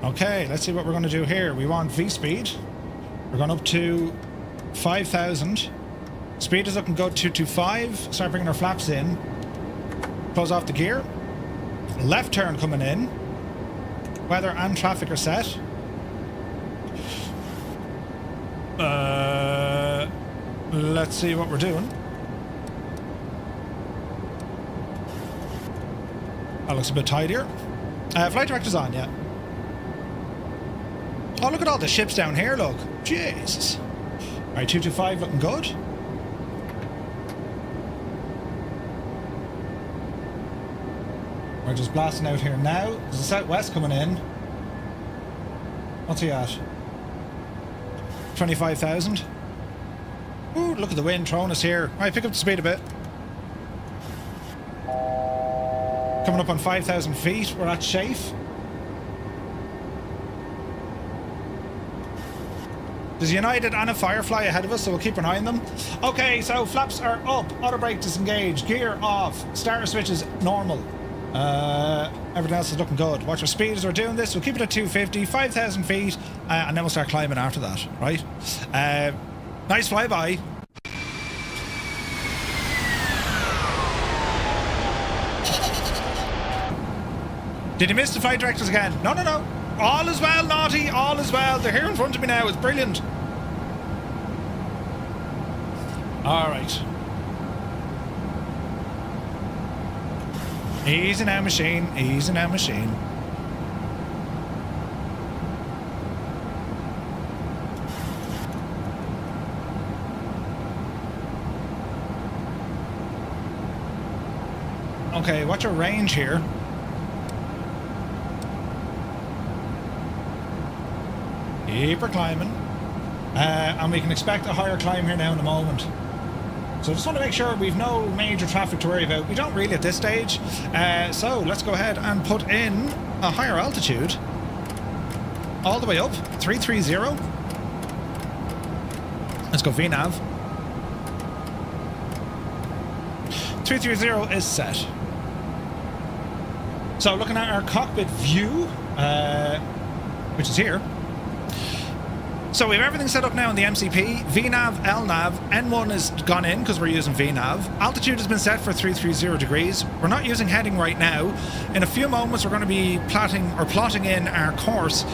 Okay, let's see what we're going to do here. We want V speed. We're going up to 5,000. Speed is looking good, 225. Start bringing our flaps in. Close off the gear. Left turn coming in. Weather and traffic are set. Let's see what we're doing. That looks a bit tidier. Flight director's on, yeah. Oh, look at all the ships down here, look. Jesus. Alright, 225 looking good. We're just blasting out here now. There's a southwest coming in. What's he at? 25,000. Ooh, look at the wind throwing us here. Alright, pick up the speed a bit. Coming up on 5,000 feet. We're at Chafe. There's a United and a Firefly ahead of us, so we'll keep an eye on them. Okay, so flaps are up. Auto brake disengaged. Gear off. Starter switch is normal. Everything else is looking good. Watch our speed as we're doing this. We'll keep it at 250, 5,000 feet, and then we'll start climbing after that, right? Nice flyby. Did you miss the flight directors again? No, no, no. All is well, Naughty. All is well. They're here in front of me now. It's brilliant. All right. Easy now, machine. Easy now, machine. Okay, what's your range here? Keep her climbing. And we can expect a higher climb here now in a moment. So just want to make sure we've no major traffic to worry about. We don't really at this stage. So let's go ahead and put in a higher altitude. All the way up. 330. Let's go VNAV. 330 is set. So looking at our cockpit view, which is here. So we have everything set up now in the MCP. VNAV, LNAV, N1 has gone in because we're using VNAV. Altitude has been set for 330 degrees. We're not using heading right now. In a few moments, we're going to be plotting in our course,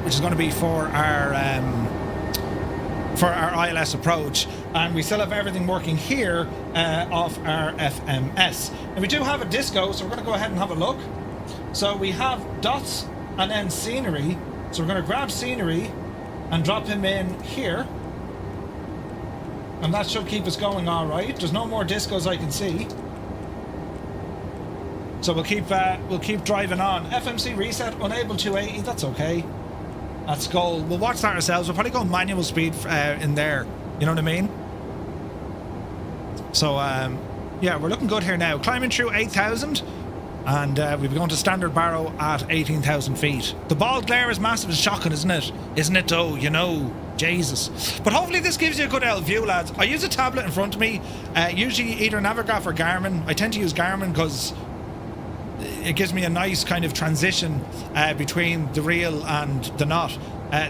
which is going to be for our ILS approach. And we still have everything working here off our FMS. And we do have a disco, so we're going to go ahead and have a look. So we have dots and then CNERY. So we're going to grab CNERY and drop him in here. And that should keep us going all right. There's no more discos I can see. So we'll keep driving on. FMC reset, unable 280, that's okay. That's goal. We'll watch that ourselves. We'll probably go manual speed in there. You know what I mean? So, yeah, we're looking good here now. Climbing through 8,000. And we'll be going to standard barrow at 18,000 feet. The bald glare is massive and shocking, isn't it? Isn't it though? You know, Jesus. But hopefully this gives you a good view, lads. I use a tablet in front of me. Usually either Navigraph or Garmin. I tend to use Garmin because it gives me a nice kind of transition between the real and the not.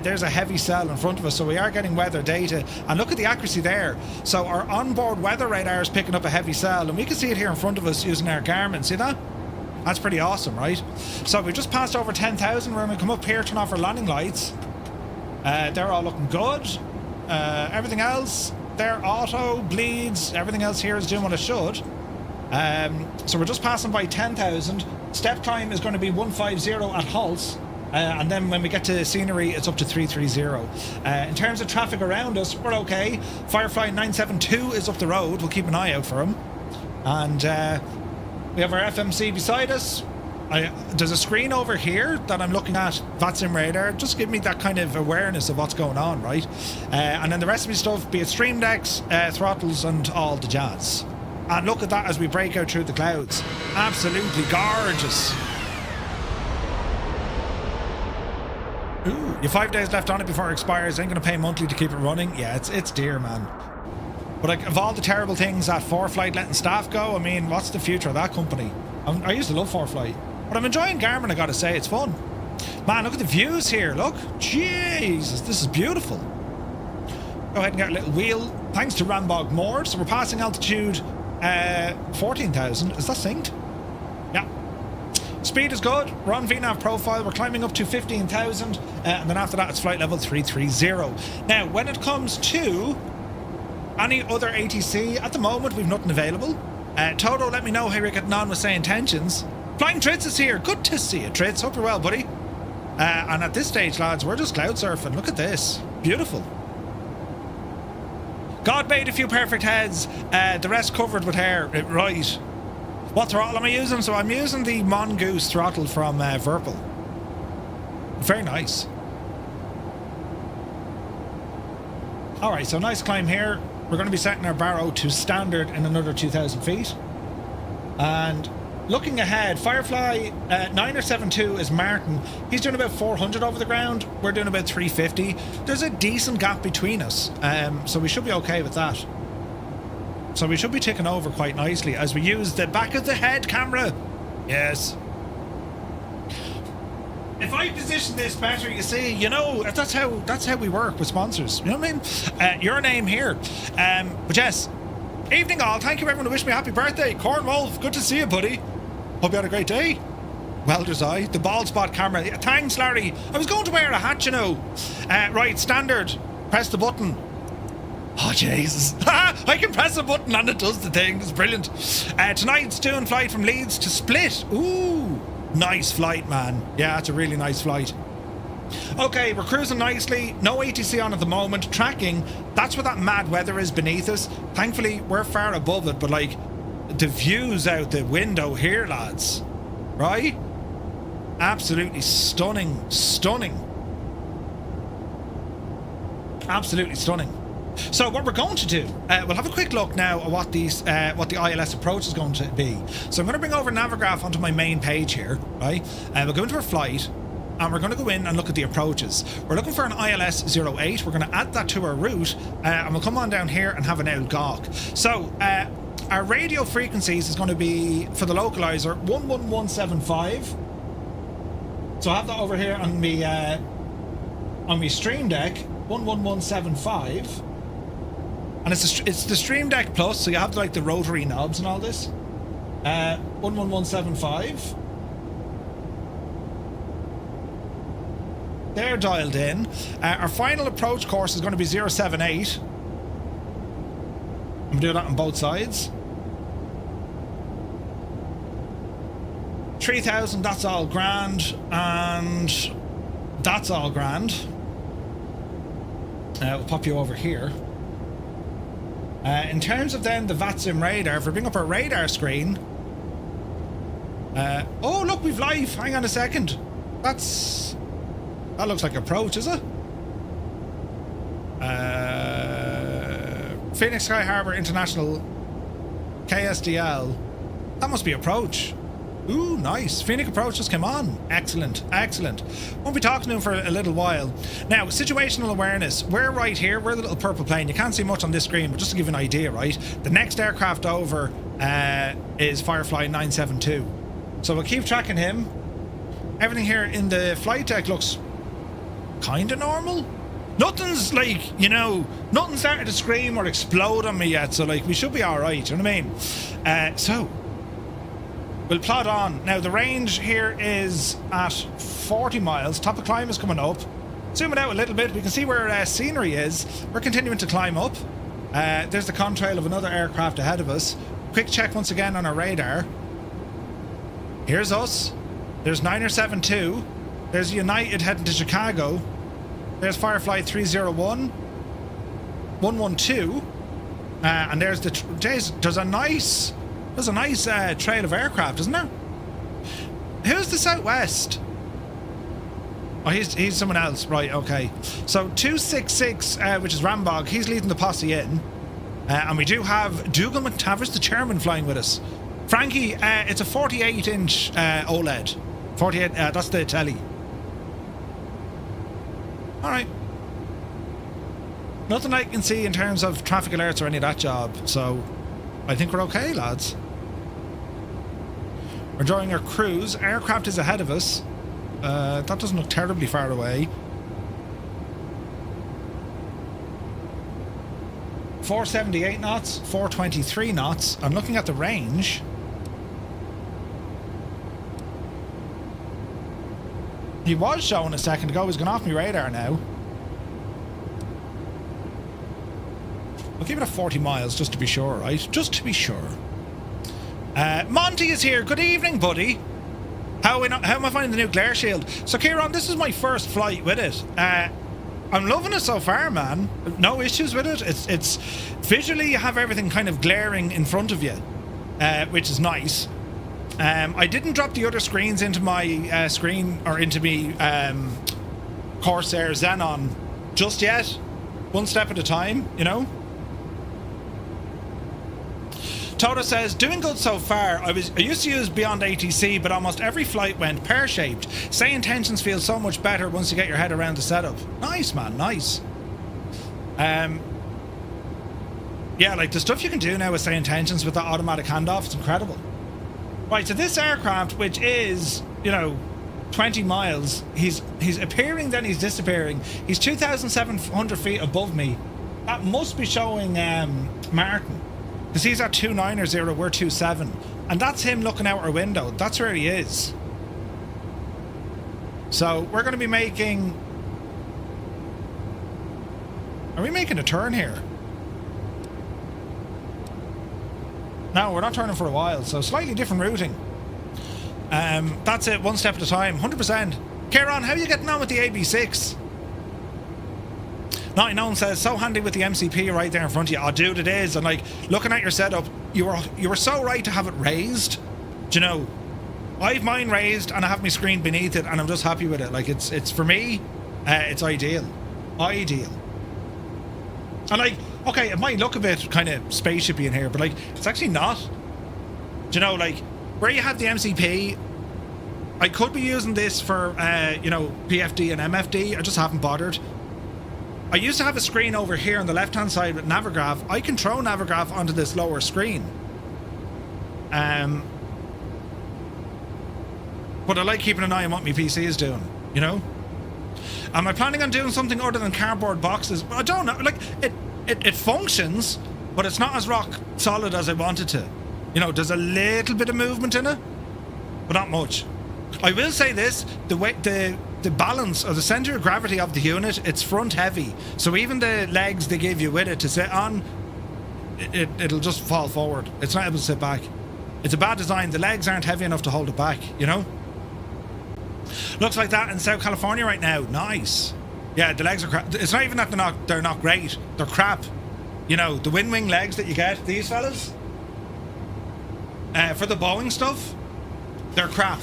There's a heavy cell in front of us, so we are getting weather data. And look at the accuracy there. So our onboard weather radar is picking up a heavy cell, and we can see it here in front of us using our Garmin. See that? That's pretty awesome, right? So we've just passed over 10,000. We're going to come up here, turn off our landing lights. They're all looking good. Everything else, they're auto, bleeds. Everything else here is doing what it should. So we're just passing by 10,000. Step climb is going to be 150 at halts. And then when we get to CNERY, it's up to 330. In terms of traffic around us, we're okay. Firefly 972 is up the road. We'll keep an eye out for him. And we have our FMC beside us. There's a screen over here that I'm looking at, VATSIM radar. Just give me that kind of awareness of what's going on, right? And then the rest of the stuff, be it stream decks, throttles, and all the jazz. And look at that as we break out through the clouds. Absolutely gorgeous. Ooh, you 5 days left on it before it expires. Ain't gonna pay monthly to keep it running. Yeah, it's dear, man. But like, of all the terrible things that 4Flight letting staff go, I mean, what's the future of that company? I used to love 4Flight, but I'm enjoying Garmin, I gotta say. It's fun. Man, look at the views here, look. Jesus, this is beautiful. Go ahead and get a little wheel. Thanks to Rambog Moored. So we're passing altitude 14,000. Is that synced? Yeah. Speed is good. We're on VNAV profile. We're climbing up to 15,000. And then after that, it's flight level 330. Now, when it comes to any other ATC, at the moment, we've nothing available. Toto, let me know how you're getting on with, say, intentions. Flying Tritz is here. Good to see you, Tritz. Hope you're well, buddy. And at this stage, lads, we're just cloud surfing. Look at this. Beautiful. God made a few perfect heads. The rest covered with hair. Right. What throttle am I using? So I'm using the Mongoose throttle from Verpal. Very nice. Alright, so nice climb here. We're going to be setting our barrow to standard in another 2,000 feet. And looking ahead, Firefly 972 is Martin. He's doing about 400 over the ground. We're doing about 350. There's a decent gap between us. So we should be okay with that. So we should be ticking over quite nicely as we use the back of the head camera. Yes. If I position this better, you see, you know, that's how we work with sponsors. You know what I mean? Your name here. But yes, evening all. Thank you everyone who wished me happy birthday. Corn Wolf, good to see you, buddy. Hope you had a great day. Welder's Eye, the bald spot camera. Thanks, Larry. I was going to wear a hat, you know. Right, standard. Press the button. Oh, Jesus. I can press a button and it does the thing. It's brilliant. Tonight's doing flight from Leeds to Split. Ooh. Nice flight, man. Yeah, it's a really nice flight. Okay, we're cruising nicely. No ATC on at the moment. Tracking, that's where that mad weather is beneath us. Thankfully, we're far above it, but like, the views out the window here, lads. Right? Absolutely stunning. Stunning. Absolutely stunning. So what we're going to do, we'll have a quick look now at what the ILS approach is going to be. So I'm going to bring over Navigraph onto my main page here, right? We'll go into our flight, and we're going to go in and look at the approaches. We're looking for an ILS 08. We're going to add that to our route, and we'll come on down here and have an old gawk. So our radio frequencies is going to be, for the localizer, 11175. So I have that over here on me stream deck, 11175. And it's the Stream Deck Plus, so you have like the rotary knobs and all this. 11175. They're dialed in. Our final approach course is going to be 078. I'm going to do that on both sides. 3,000, that's all grand. And that's all grand. We'll pop you over here. In terms of then the VATSIM radar, if we bring up our radar screen, Oh, look, we've live. Hang on a second. That looks like approach, is it? Phoenix Sky Harbor International KSDL. That must be approach. Ooh, nice. Phoenix approach just came on. Excellent, excellent. Won't be talking to him for a little while. Now, situational awareness. We're right here. We're the little purple plane. You can't see much on this screen, but just to give you an idea, right? The next aircraft over is Firefly 972. So we'll keep tracking him. Everything here in the flight deck looks kind of normal. Nothing's like, you know, nothing started to scream or explode on me yet. So like, we should be all right. You know what I mean? So we'll plod on. Now, the range here is at 40 miles. Top of climb is coming up. Zoom it out a little bit. We can see where CNERY is. We're continuing to climb up. There's the contrail of another aircraft ahead of us. Quick check once again on our radar. Here's us. There's 972. There's United heading to Chicago. There's Firefly 301. 112. And there's the... There's a nice trail of aircraft, isn't there? Who's the Southwest? Oh, he's someone else. Right, okay. So 266, which is Rambog, he's leading the posse in. And we do have Dougal McTavish, the chairman, flying with us. Frankie, it's a 48-inch OLED. 48, that's the telly. Alright. Nothing I can see in terms of traffic alerts or any of that job, so I think we're okay, lads. We're enjoying our cruise. Aircraft is ahead of us. That doesn't look terribly far away. 478 knots, 423 knots. I'm looking at the range. He was showing a second ago. He's gone off my radar now. I'll keep it at 40 miles just to be sure, right? Just to be sure. Monty is here. Good evening, buddy. How am I finding the new glare shield? So, Kieran, this is my first flight with it. I'm loving it so far, man. No issues with it. It's visually, you have everything kind of glaring in front of you, which is nice. I didn't drop the other screens into my screen or into me Corsair Xenon just yet. One step at a time, you know. Toto says, doing good so far. I used to use Beyond ATC, but almost every flight went pear-shaped. Say intentions feel so much better once you get your head around the setup. Nice, man, nice. Yeah, like the stuff you can do now with Say Intentions with that automatic handoff, it's incredible. Right, so this aircraft, which is, you know, 20 miles, he's appearing, then he's disappearing. He's 2,700 feet above me. That must be showing Martin. Because he's at 290, we're 27. And that's him looking out our window. That's where he is. So we're going to be making... Are we making a turn here? No, we're not turning for a while. So slightly different routing. That's it, one step at a time, 100%. Kieran, how are you getting on with the AB6? 99 says, so handy with the MCP right there in front of you. Oh, dude, it is. And like, looking at your setup, you were so right to have it raised. Do you know, I've mine raised and I have my screen beneath it and I'm just happy with it. Like, it's for me, it's ideal. Ideal. And like, okay, it might look a bit kind of spaceshipy in here, but like, it's actually not. Do you know, like, where you have the MCP, I could be using this for, you know, PFD and MFD. I just haven't bothered. I used to have a screen over here on the left-hand side with Navigraph. I can throw Navigraph onto this lower screen. But I like keeping an eye on what my PC is doing, you know? Am I planning on doing something other than cardboard boxes? I don't know. Like, it functions, but it's not as rock solid as I want it to. You know, there's a little bit of movement in it, but not much. I will say this, the balance or the center of gravity of the unit, it's front heavy. So even the legs they give you with it to sit on, it'll just fall forward. It's not able to sit back. It's a bad design. The legs aren't heavy enough to hold it back, you know? Looks like that in South California right now. Nice. Yeah, the legs are crap. It's not even that they're not great. They're crap. You know, the wind wing legs that you get, these fellas, for the Boeing stuff, They're crap.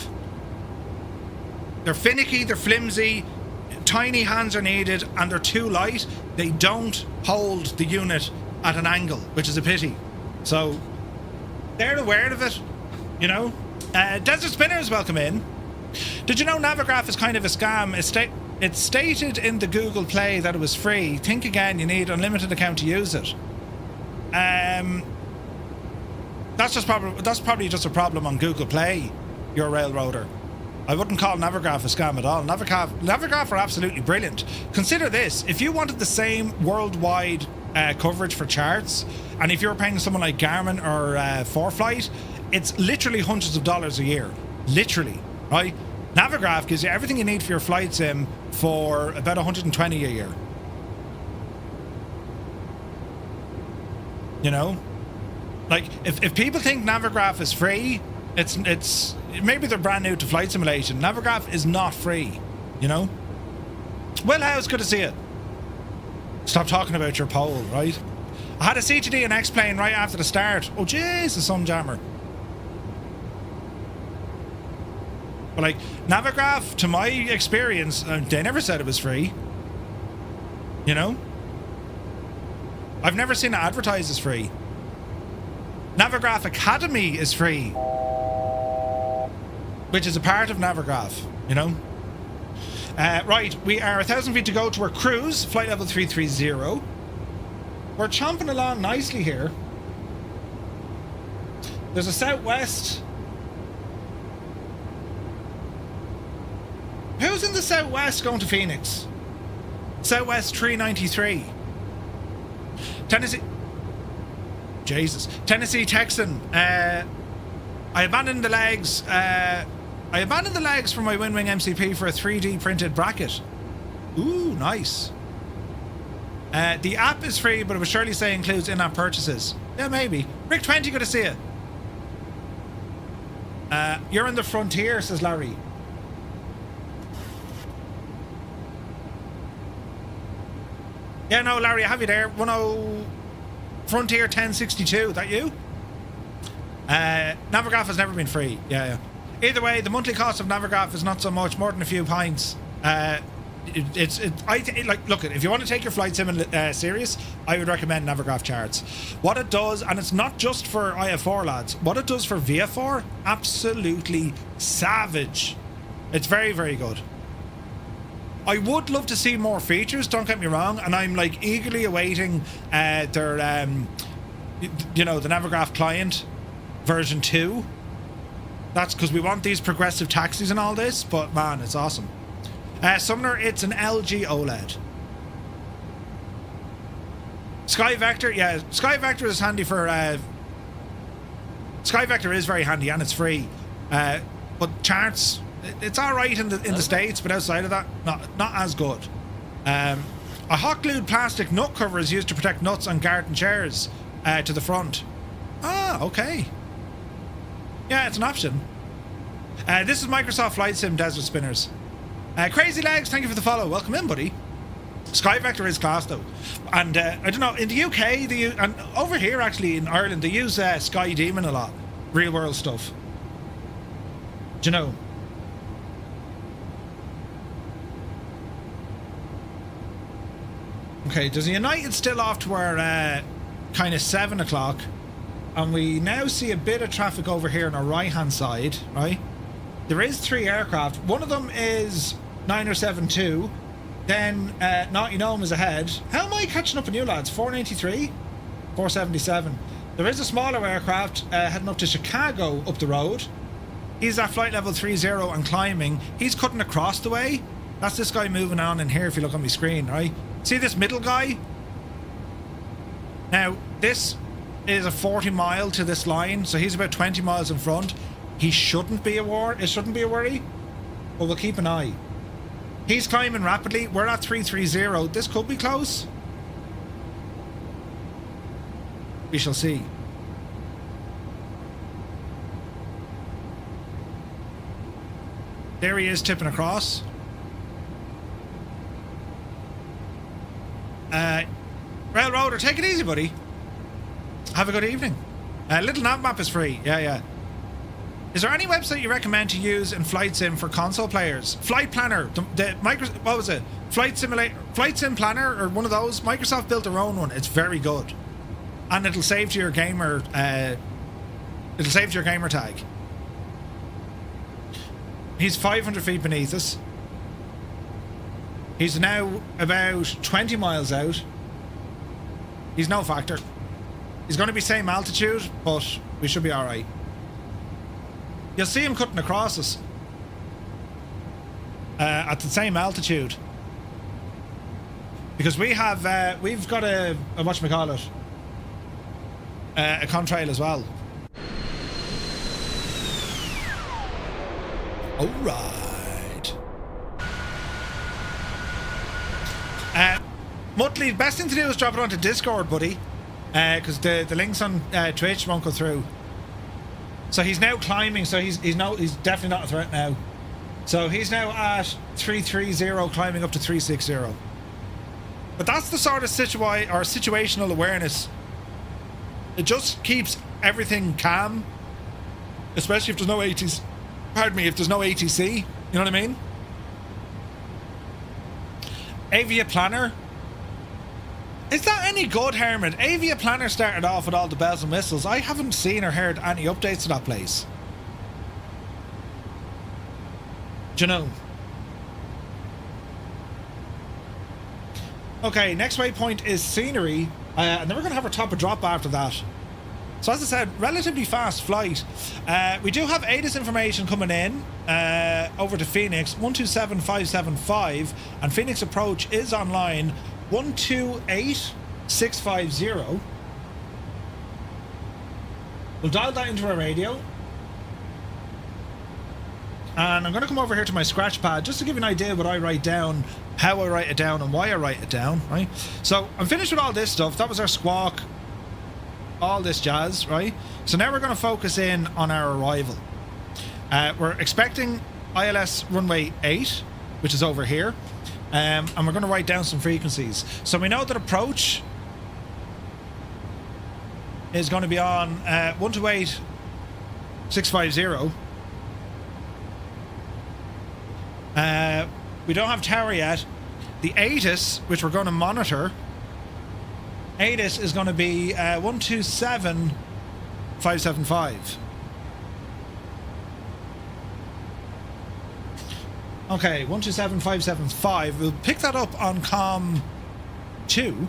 They're finicky, they're flimsy, tiny hands are needed, and they're too light. They don't hold the unit at an angle, which is a pity. So, they're aware of it, you know. Desert Spinners, welcome in. Did you know Navigraph is kind of a scam? It's stated in the Google Play that it was free. Think again, you need unlimited account to use it. That's probably just a problem on Google Play, your railroader. I wouldn't call Navigraph a scam at all. Navigraph are absolutely brilliant. Consider this, if you wanted the same worldwide coverage for charts, and if you're paying someone like Garmin or 4Flight, it's literally hundreds of dollars a year. Literally, right? Navigraph gives you everything you need for your flight sim for about $120 a year. You know? Like, if people think Navigraph is free, it's maybe they're brand new to flight simulation. Navigraph is not free, you know? Well, it's good to see it. Stop talking about your poll, right? I had a CTD and X-plane right after the start. Oh, jeez, the Sunjammer. But, like, Navigraph, to my experience, they never said it was free. You know? I've never seen it advertised as free. Navigraph Academy is free, which is a part of Navigraph, you know? Right, we are 1,000 feet to go to our cruise, flight level 330. We're chomping along nicely here. There's a southwest. Who's in the southwest going to Phoenix? Southwest 393. Tennessee. Jesus. Tennessee Texan. I abandoned the legs. I abandoned the legs for my WinWing MCP for a 3D printed bracket. Ooh, nice. The app is free, but it would surely say includes in-app purchases. Yeah, maybe. Rick20, good to see you. You're in the frontier, says Larry. Yeah, no, Larry, I have you there. Frontier 1062, that you? Navigraph has never been free. Yeah. Either way, the monthly cost of Navigraph is not so much, more than a few pints. Look, if you want to take your flight sim serious, I would recommend Navigraph charts. What it does, and it's not just for IF4 lads, what it does for VF4, absolutely savage. It's very, very good. I would love to see more features, don't get me wrong, and I'm like eagerly awaiting their the Navigraph client version 2. That's because we want these progressive taxis and all this, but man, it's awesome. Sumner, it's an LG OLED. Sky Vector, yeah, Sky Vector is handy for Sky Vector is very handy and it's free. But charts, it's alright in the States, but outside of that, not as good. A hot glued plastic nut cover is used to protect nuts on garden chairs to the front. Ah, okay. Yeah, it's an option. This is Microsoft Flight Sim Desert Spinners. Crazy Legs, thank you for the follow. Welcome in, buddy. Sky Vector is class though. And I don't know, in the UK, and over here actually in Ireland, they use Sky Demon a lot. Real world stuff. Do you know? Okay, there's a United still off to our kind of 7 o'clock. And we now see a bit of traffic over here on our right hand side, right? There is 3 aircraft. One of them is 9072. Then Naughty Gnome is ahead. How am I catching up on you lads? 493? 477. There is a smaller aircraft heading up to Chicago up the road. He's at flight level 30 and climbing. He's cutting across the way. That's this guy moving on in here if you look on my screen, right? See this middle guy? Now, this is a 40 mile to this line, so he's about 20 miles in front. He shouldn't be a worry, but we'll keep an eye. He's climbing rapidly. We're at 330. This could be close. We shall see. There he is tipping across. Railroader, take it easy, buddy. Have a good evening. Little nav map is free. Yeah. Is there any website you recommend to use in Flight Sim for console players? Flight Planner, what was it? Flight Sim Planner, or one of those. Microsoft built their own one. It's very good, and it'll save to your gamer. It'll save to your gamer tag. He's 500 feet beneath us. He's now about 20 miles out. He's no factor. He's going to be same altitude, but we should be all right. You'll see him cutting across us at the same altitude, because we've got a whatchamacallit, a contrail as well. All right. Muttley, the best thing to do is drop it onto Discord, buddy, because the links on Twitch won't go through. So he's now climbing, so he's definitely not a threat now. So he's now at 330, climbing up to 360. But that's the sort of situational awareness. It just keeps everything calm, especially if there's no ATC. Pardon me, if there's no ATC, you know what I mean? Avia Planner. Is that any good, Herman? Avia Planner started off with all the bells and whistles. I haven't seen or heard any updates to that place. Do you know? Okay, next waypoint is CNERY, and then we're going to have our top of drop after that. So as I said, relatively fast flight. We do have ATIS information coming in over to Phoenix, 127575, and Phoenix approach is online, 128650. We'll dial that into our radio. And I'm going to come over here to my scratch pad just to give you an idea of what I write down, how I write it down, and why I write it down, right? So I'm finished with all this stuff. That was our squawk, all this jazz, right? So now we're going to focus in on our arrival. We're expecting ILS runway 8, which is over here. And we're going to write down some frequencies. So we know that approach is going to be on 128650. We don't have tower yet. The ATIS, which we're going to monitor, ATIS is going to be 127575. Okay, 127575. We'll pick that up on COM 2.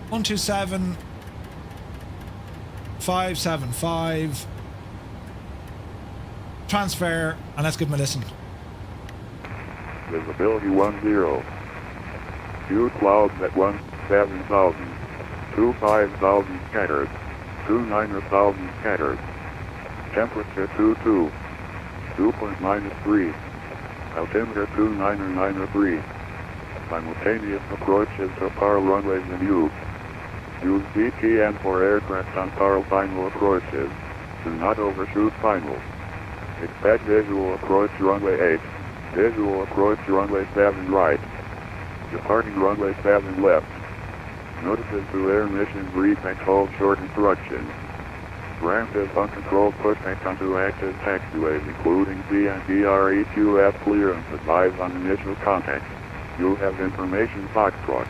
One 27575. Transfer, and let's give him a listen. Visibility 10. Few clouds at 17,000. 25,000 scattered. 29,000 scattered. Temperature 22. Dew point -3. Altimeter 29903. Simultaneous approaches to power runways in use. Use VPN for aircraft on power final approaches. Do not overshoot finals. Expect visual approach runway 8. Visual approach runway 7 right. Departing runway 7 left. Notices to air mission briefings hold short instructions. Ramp is uncontrolled pushback onto active taxiways, including CNERY QF clearance advised on initial contact. You have information Foxtrot.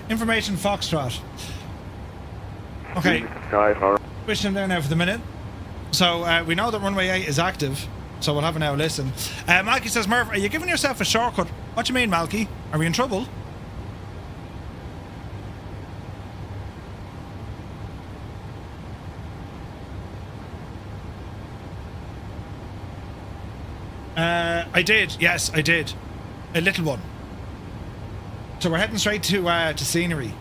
Information Foxtrot. Okay. Switching him there now for the minute. So we know that runway 8 is active, so we'll have a now listen. Malky says, Murph, are you giving yourself a shortcut? What do you mean, Malky? Are we in trouble? I did, yes, I did. A little one. So we're heading straight to CNERY.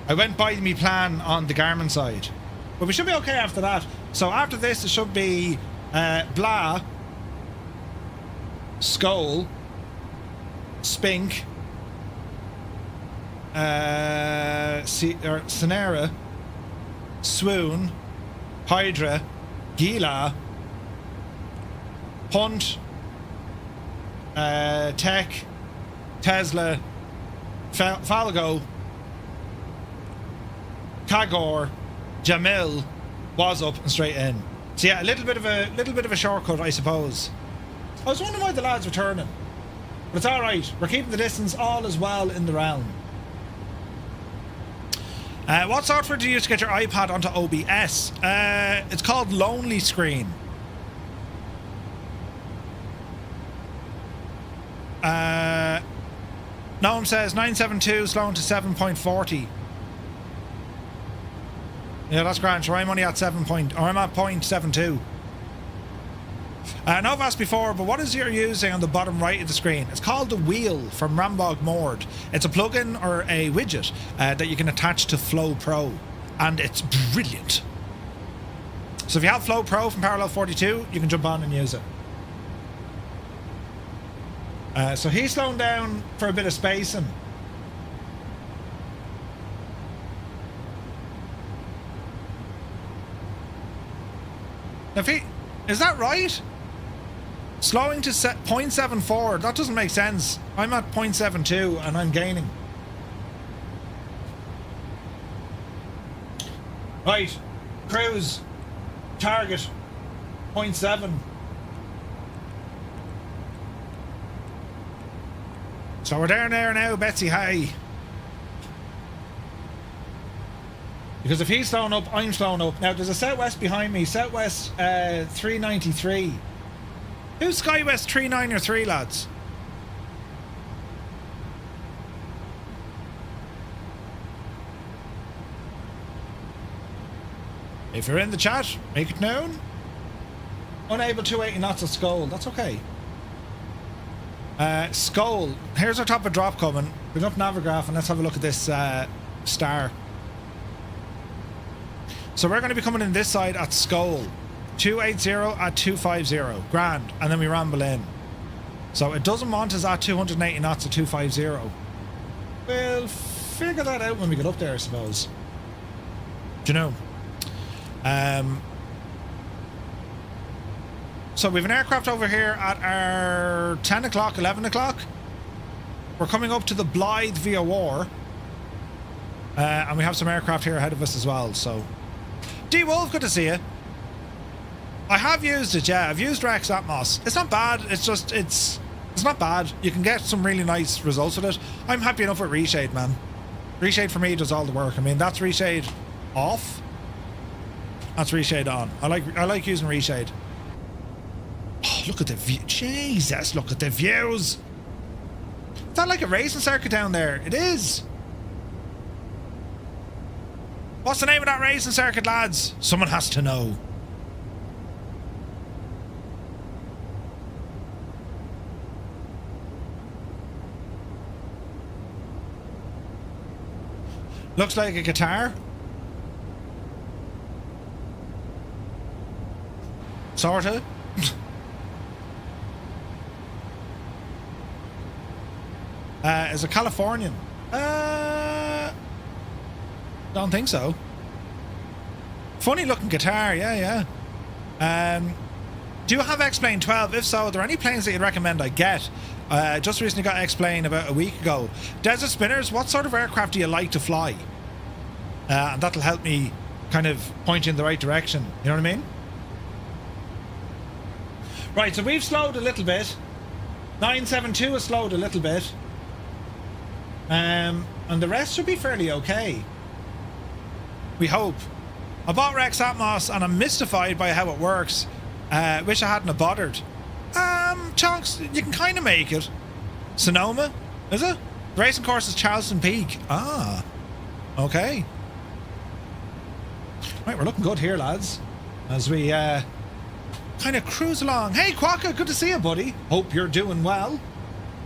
I went by me plan on the Garmin side. But we should be okay after that. So after this, it should be Blah, Skull, Spink, CNERY, Swoon, Hydra, Gila, Punt, Tech, Tesla, Falgo, Kagor, Jamil was up and straight in. So yeah, a little bit of a shortcut, I suppose. I was wondering why the lads were turning, but it's all right. We're keeping the distance. All is well in the realm. What software do you use to get your iPad onto OBS? It's called Lonely Screen. Noam says 972 slowing to 7.40. Yeah, that's grand. So I'm only at I'm at 0.72. I know I've asked before, but what is you're using on the bottom right of the screen? It's called the wheel from Rambog Mord. It's a plugin or a widget that you can attach to Flow Pro, and it's brilliant. So if you have Flow Pro from Parallel 42, you can jump on and use it. So he's slowing down for a bit of spacing. Is that right? Slowing to 0.74, that doesn't make sense. I'm at 0.72 and I'm gaining. Right, cruise, target, 0.7. So we're down there now, Betsy, hi. Because if he's slowing up, I'm slowing up. Now, there's a Southwest behind me. Southwest 393. Who's Skywest 393, lads? If you're in the chat, make it known. Unable 280 knots at Skull. That's okay. Skull. Here's our top of drop coming. Bring up Navigraph and let's have a look at this star. So we're going to be coming in this side at Skull. 280 at 250. Grand. And then we ramble in. So it doesn't want us at 280 knots at 250. We'll figure that out when we get up there, I suppose. Do you know? So we have an aircraft over here at our 10 o'clock, 11 o'clock. We're coming up to the Blythe via War. And we have some aircraft here ahead of us as well, so... D-Wolf, good to see you. I have used it, yeah. I've used Rex Atmos. It's not bad. It's just, it's not bad. You can get some really nice results with it. I'm happy enough with Reshade, man. Reshade for me does all the work. I mean, that's Reshade off. That's Reshade on. I like using Reshade. Oh, look at the view. Jesus, look at the views. Is that like a racing circuit down there? It is. What's the name of that racing circuit, lads? Someone has to know. Looks like a guitar. Sorta. Is a Californian. Don't think so. Funny looking guitar, yeah. Do you have X-Plane 12? If so, are there any planes that you'd recommend I get? Just recently got X-Plane about a week ago. Desert Spinners, what sort of aircraft do you like to fly? And that'll help me kind of point you in the right direction. You know what I mean? Right, so we've slowed a little bit. 972 has slowed a little bit. And the rest should be fairly okay. We hope. I bought Rex Atmos and I'm mystified by how it works. Wish I hadn't have bothered. Chunks, you can kind of make it. Sonoma, is it? The racing course is Charleston Peak. Ah, okay. Right, we're looking good here, lads. As we kind of cruise along. Hey, Quokka, good to see you, buddy. Hope you're doing well.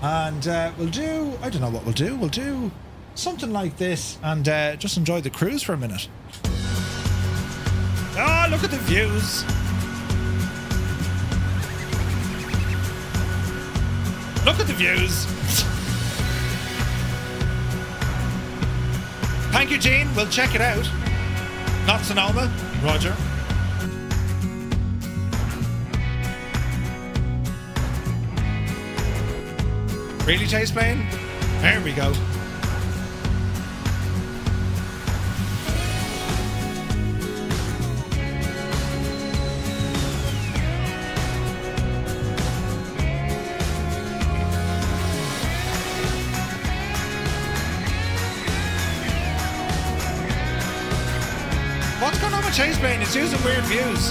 And we'll do, I don't know what we'll do. We'll do something like this and just enjoy the cruise for a minute. Oh, look at the views. Look at the views. Thank you, Gene. We'll check it out. Not Sonoma. Roger. Really, Chase Plane? There we go. problem with chase plane is using weird views.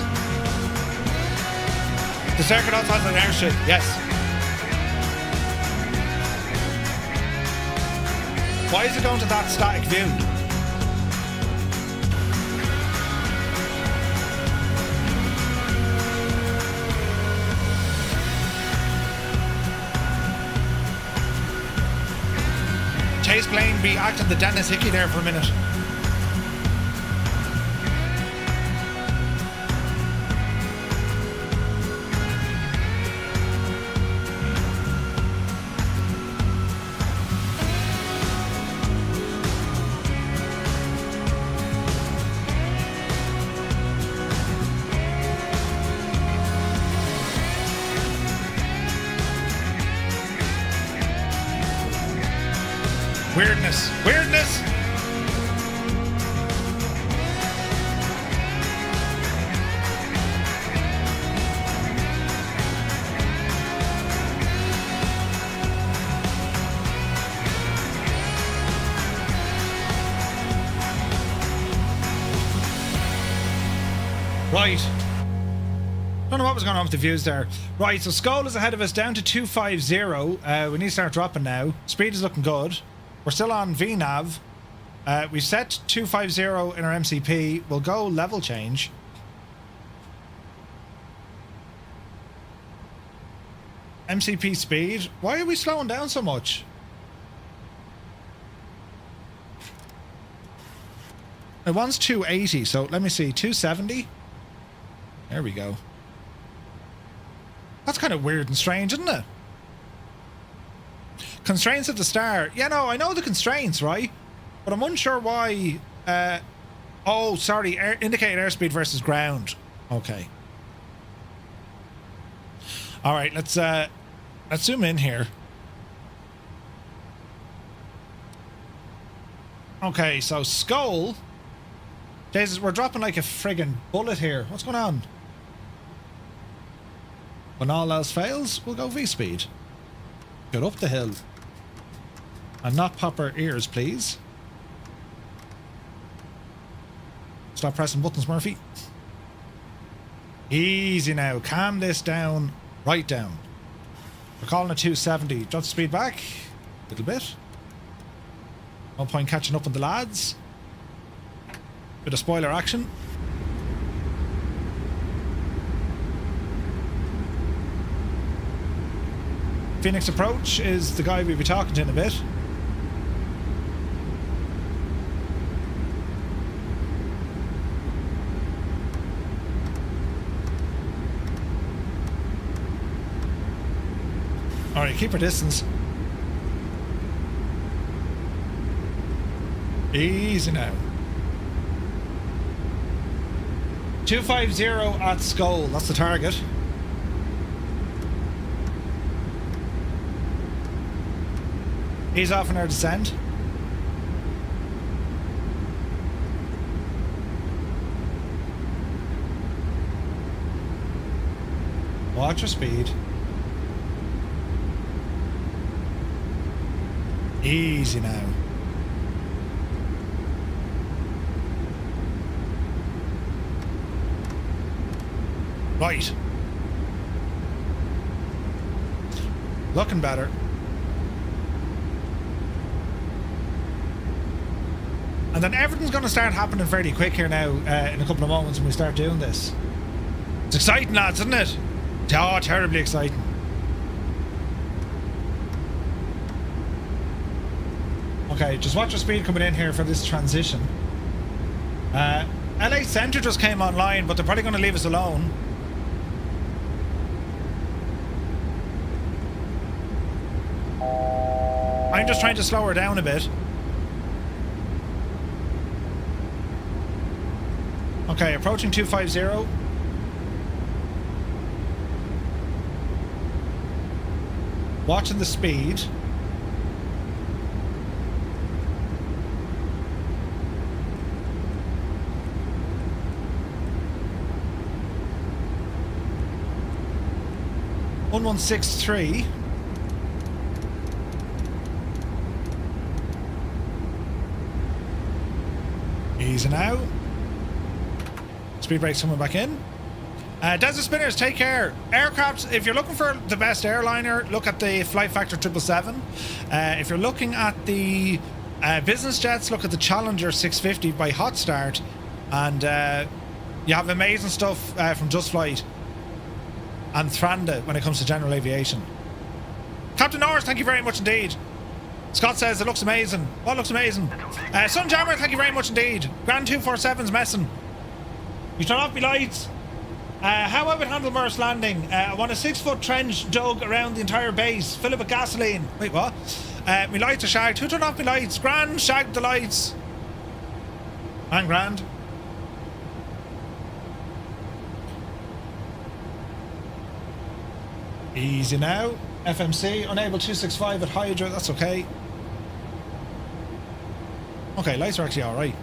The circuit also has an airstrip, yes. Why is it going to that static view? Chase plane be acting the Dennis Hickey there for a minute. Weirdness. Weirdness! Right. Don't know what was going on with the views there. Right, so Skull is ahead of us down to 250. We need to start dropping now. Speed is looking good. We're still on VNAV. We've set 250 in our MCP. We'll go level change. MCP speed. Why are we slowing down so much? It wants 280, so let me see. 270? There we go. That's kind of weird and strange, isn't it? Constraints at the start. Yeah, no, I know the constraints, right? But I'm unsure why... oh, sorry. Indicate airspeed versus ground. Okay. Alright, let's zoom in here. Okay, so Skull... Jesus, we're dropping like a friggin' bullet here. What's going on? When all else fails, we'll go V-speed. Get up the hill. And not pop our ears, please. Stop pressing buttons, Murphy. Easy now. Calm this down. Right down. We're calling it 270. Drop the speed back. A little bit. No point catching up with the lads. Bit of spoiler action. Phoenix Approach is the guy we'll be talking to in a bit. Alright, keep our distance. Easy now. 250 at Skull, that's the target. He's off on our descent. Watch your speed. Easy now. Right. Looking better. And then everything's going to start happening fairly quick here now in a couple of moments when we start doing this. It's exciting, lads, isn't it? Oh, terribly exciting. Okay, just watch your speed coming in here for this transition. LA Centre just came online, but they're probably going to leave us alone. I'm just trying to slow her down a bit. Okay, approaching 250. Watching the speed. One 163. Easy now. Speed brake coming back in. Desert Spinners, take care. Aircraft, if you're looking for the best airliner, look at the Flight Factor 777. If you're looking at the business jets, look at the Challenger 650 by Hot Start. And you have amazing stuff from Just Flight and Thranda when it comes to general aviation. Captain Norris, thank you very much indeed. Scott says it looks amazing. What looks amazing? Sunjammer, thank you very much indeed. Grand 247's messing. You turn off my lights. How I would handle Merce landing? I want a 6-foot trench dug around the entire base. Fill it with gasoline. Wait, what? My lights are shagged. Who turned off my lights? Grand, shagged the lights. And Grand. Easy now. FMC, unable 265 at Hydra. That's okay. Okay, lights are actually alright.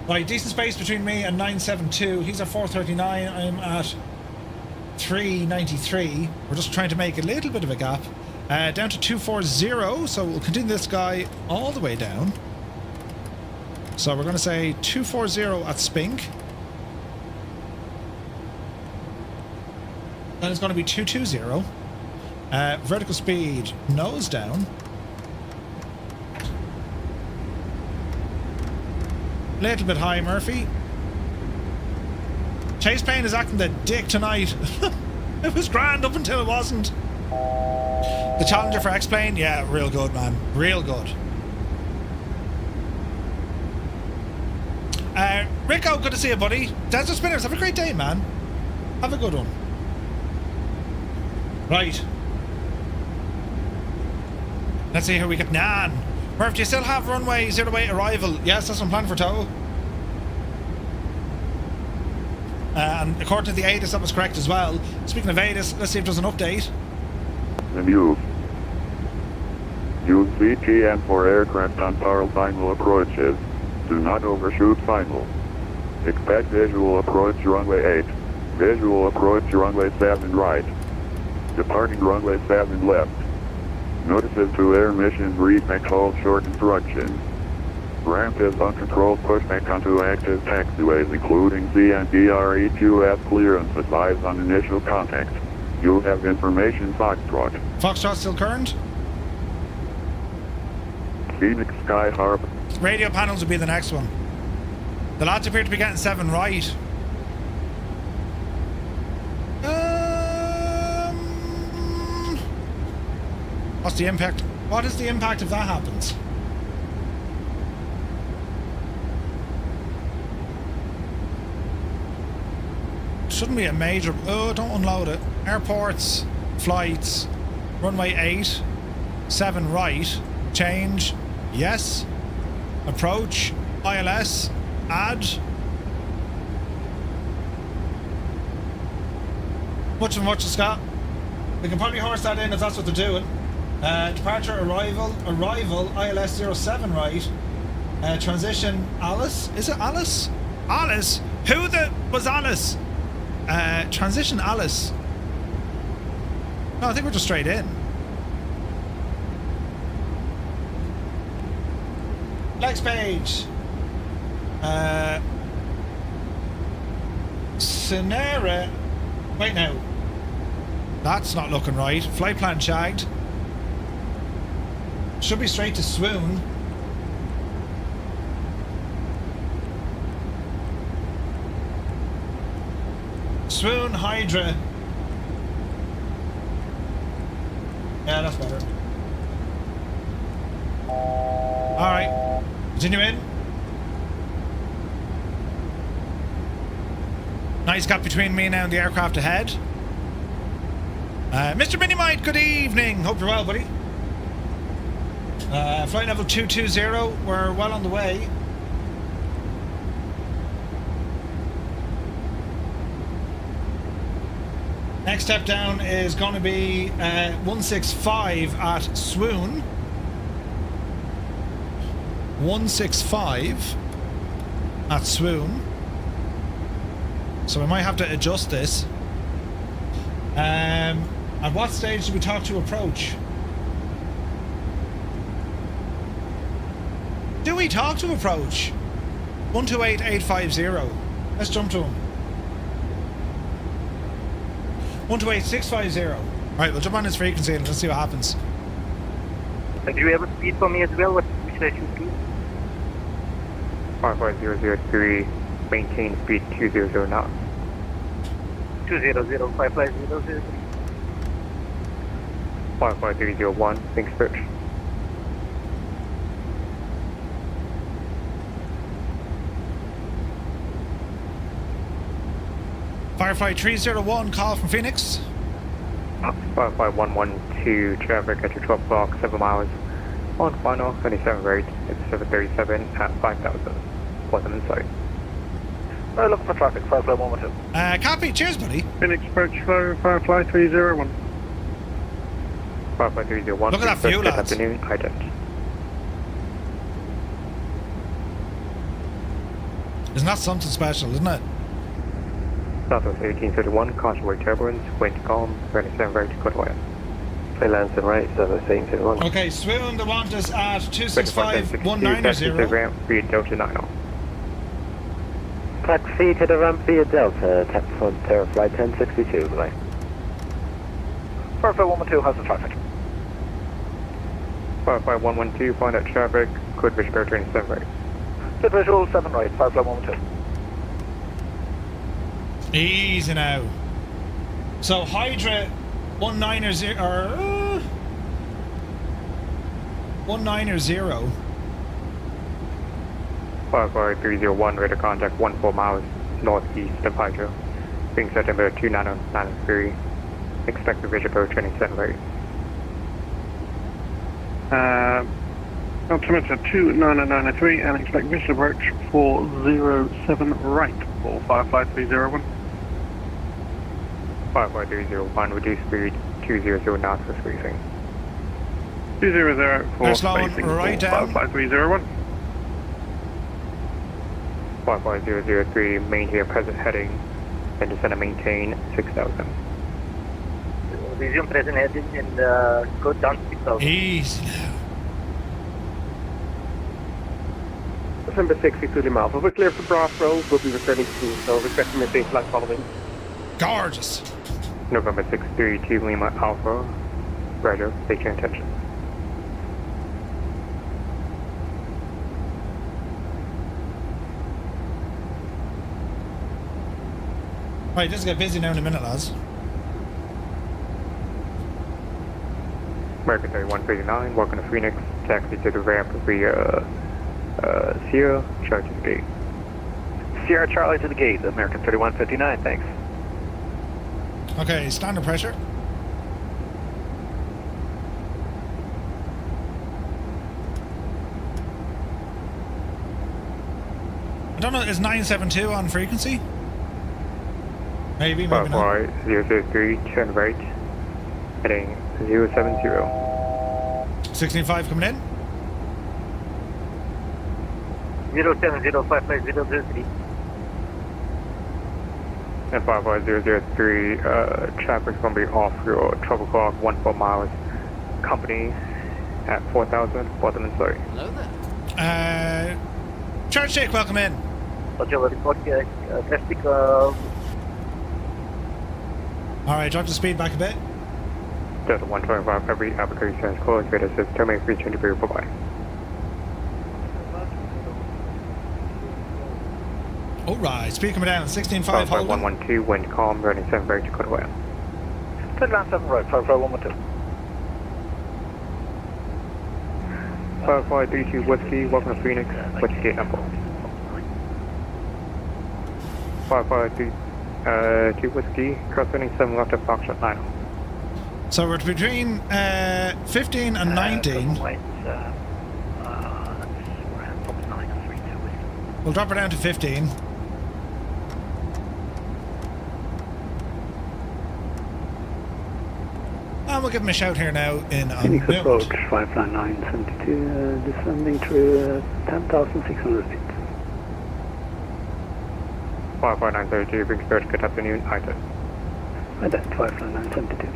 Right, decent space between me and 972. He's at 439. I'm at 393. We're just trying to make a little bit of a gap. Down to 240. So we'll continue this guy all the way down. So we're going to say 240 at Spink. Then it's going to be 220. Vertical speed, nose down. Little bit high, Murphy. Chase plane is acting the dick tonight. It was grand up until it wasn't. The Challenger for X-Plane, yeah, real good, man. Real good. Rico, good to see you, buddy. Desert Spinners, have a great day, man. Have a good one. Right. Let's see how we get Nan. Murph, do you still have runway 08 arrival? Yes, that's what I'm planning for tow. And according to the ATIS, that was correct as well. Speaking of ATIS, let's see if there's an update. Use VTN for aircraft on final approaches. Do not overshoot final. Expect visual approach runway 8. Visual approach runway 7 right. Departing runway 7 left. Notices to air mission briefing hold short instructions. Ramp is uncontrolled pushback onto active taxiways including CNERY QF clearance advised on initial contact. You have information Foxtrot. Foxtrot still current? Phoenix Sky Harbor. Radio panels will be the next one. The lads appear to be getting 7 right. What's the impact? What is the impact if that happens? Shouldn't be a major... Oh, don't unload it. Airports, flights, runway 8, 7 right, change, yes, approach, ILS, add. Much of much, Scott. We can probably horse that in if that's what they're doing. Departure, arrival, ILS 07 right. Transition, Alice. Is it Alice? Alice? Who the was Alice? Transition, Alice. No, I think we're just straight in. Next page. CNERY. Wait now. That's not looking right. Flight plan shagged. Should be straight to Swoon. Swoon, Hydra. Yeah, that's better. Alright. Continue in. Nice gap between me now and the aircraft ahead. Mr. Minimite, good evening. Hope you're well, buddy. Flight level 220. We're well on the way. Next step down is going to be 165 at Swoon. 165 at Swoon. So we might have to adjust this. At what stage do we talk to approach? Do we talk to approach? 128850. Let's jump to him. 128650. Right, we'll jump on his frequency and let's see what happens. Do you have a speed for me as well? What should I shoot to? 55003, maintain speed 200 knots. 200, 550. 55301, thanks, Birch. Firefly 301, call from Phoenix. 55112, traffic at your 12 o'clock, 7 miles. On final, 27 rate, it's 737 at 5,000. Wasn't in sight. Alright, looking for traffic, Firefly 112. Copy, cheers, buddy. Phoenix approach flow, Firefly 301. Firefly 301. Look at that view, lads. Afternoon, ident. Isn't that something special, isn't it? Southwest 1831, caution wake turbulence, wind calm, 27 right, cut away. Lansing right, Southwest 1831. Okay, swoon, they want us at 26519. Ramp via Delta 90. Taxi to the ramp via Delta, tap front, flight 1062, goodbye. Firefly 112 has the traffic. Firefly 112, find out traffic, code visual 27 right. Good visual, 7 right, Firefly 112. Easy now. So Hydra 190 or 190. Firefly 301, radar contact 14 miles northeast of Hydra. Being September 2993. Expect the visual approach 27 right. Altimeter 29993 and expect visual approach 407 right for Firefly 301. Firefly 301, reduce speed 200 knots for briefing. 200 for slowing spacing right for down. Firefly 301. Firefly 003, maintain present heading and descend and maintain 6,000. Resume present heading and go down 6,000. Easy now. December 60, Fully Alpha. We're clear for Brass Road. We'll be returning soon, so expecting a safe flight following. Gorgeous. November 632, Lima Alpha. Roger, state your intention. Right, this will get busy now in a minute, lads. American 3139, welcome to Phoenix. Taxi to the ramp via Sierra, Charlie to the gate. Sierra Charlie to the gate, American 3159, thanks. Okay, standard pressure. I don't know, is 972 on frequency? Maybe not. Firefly 003, turn right, heading 070. 165 coming in. 0705503. And Firefly 003, traffic's going to be off your 12 o'clock, 14 miles. Company at 4,000, bottom and sorry. Hello there. Church Shake, welcome in. Roger, report traffic. Alright, drop the speed back a bit. Delta 125, every Albuquerque stands closed, radar says terminate 320, bye-bye. Alright, speed coming down, 16.5, Firefly hold 112, wind calm, running 7 right to Dakota. Turn around 7 right, Firefly 112. Firefly 32 Whiskey, welcome to Phoenix, what's gate number? Firefly 2 Whiskey, cross-running 7 left of Foxtrot 90. So we're between 15 and 19. We'll drop her down to 15. And we'll give him a shout here now in Phoenix approach 59972, descending through 10,600 feet. Firefly 932, bring spirit, good afternoon, ident. Ident 59972.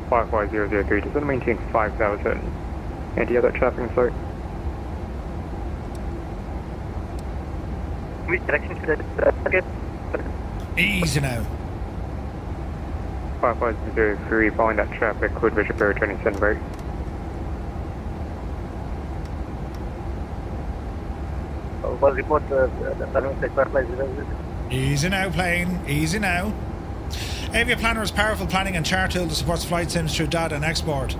Firefly 003, descend maintain 5,000. Any other traffic in sight? Which direction should I get? Easy now. 5503, following that traffic, code visual bear turning Sunbury. Was report the runway 6550. Easy now, plane. Easy now. Avia Planner is a powerful planning and chart tool that supports flight sims through data and export.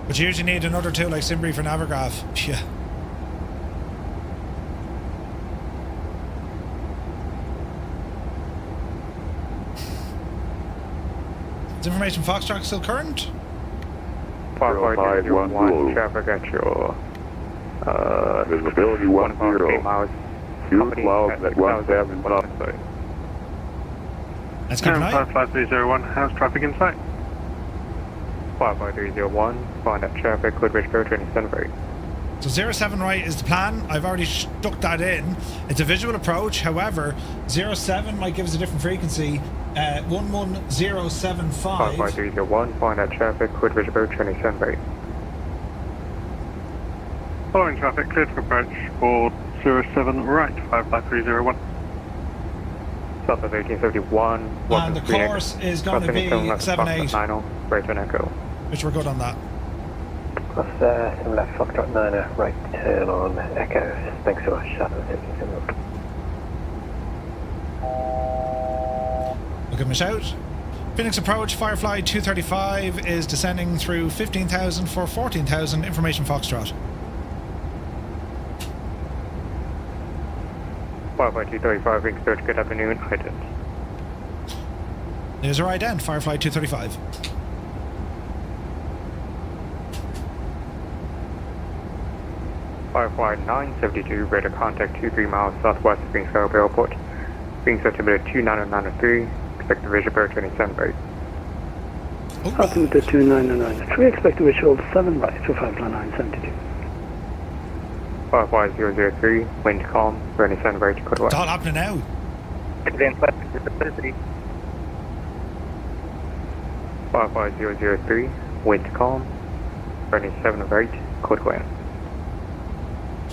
But you usually need another tool like SimBrief or Navigraph. Yeah. Is information Foxtrot still current? 5501, traffic at your visibility 10. Use clouds at 17 knots. Let's keep an eye. 55301, how's traffic in sight? 55301, find that traffic, code bridge bear turning Sunbury. So 07 right is the plan. I've already stuck that in. It's a visual approach. However, 07 might give us a different frequency. 11075. 55301, find that traffic, code bridge bear turning Sunbury. Following traffic, cleared for approach, board 07 right, 55301. South of 1871. And the course is going to be 78. Right to an echo. Which we're good on that. Plus, some left Foxtrot 9, right turn on Echo. Thanks so much, South of 1871. We'll give him a shout. Phoenix approach, Firefly 235 is descending through 15,000 for 14,000. Information Foxtrot. 55235, ring search, good afternoon, ident. There's our ident, Firefly 235. Firefly 972, radar contact 23 miles southwest of Greensboro Airport. Ring search altimeter 29903, expect the visual bear turning Sunbury. Altimeter 29903, expect the visual 7 right for Firefly 972. Firefly 003, wind calm, running Sunbury to Dakota It's all happening now. Firefly 003, wind calm, running 7 right, code land.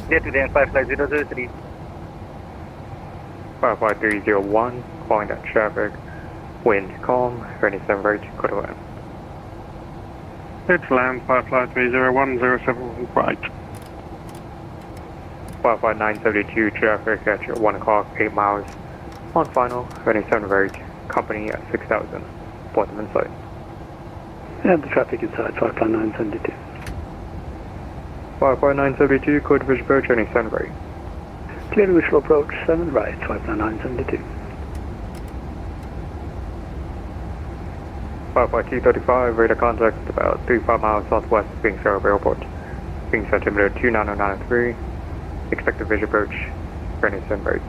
Get to the Firefly 003. Firefly 301, following that traffic, wind calm, running 7 right, code land. Cleared to land, Firefly 301, 07 right. Firefly 972, traffic at your 1 o'clock, 8 miles. On final, running 7 right, company at 6,000. Point them inside. And the traffic inside, Firefly 972. Firefly 972, code visual bear turning Sunbury. Clear visual approach, 7 right, Firefly 972. Firefly 235, radar contact about 35 miles southwest of Greensboro Airport. Ring altimeter 29903, expect a visual approach, running Sunbury.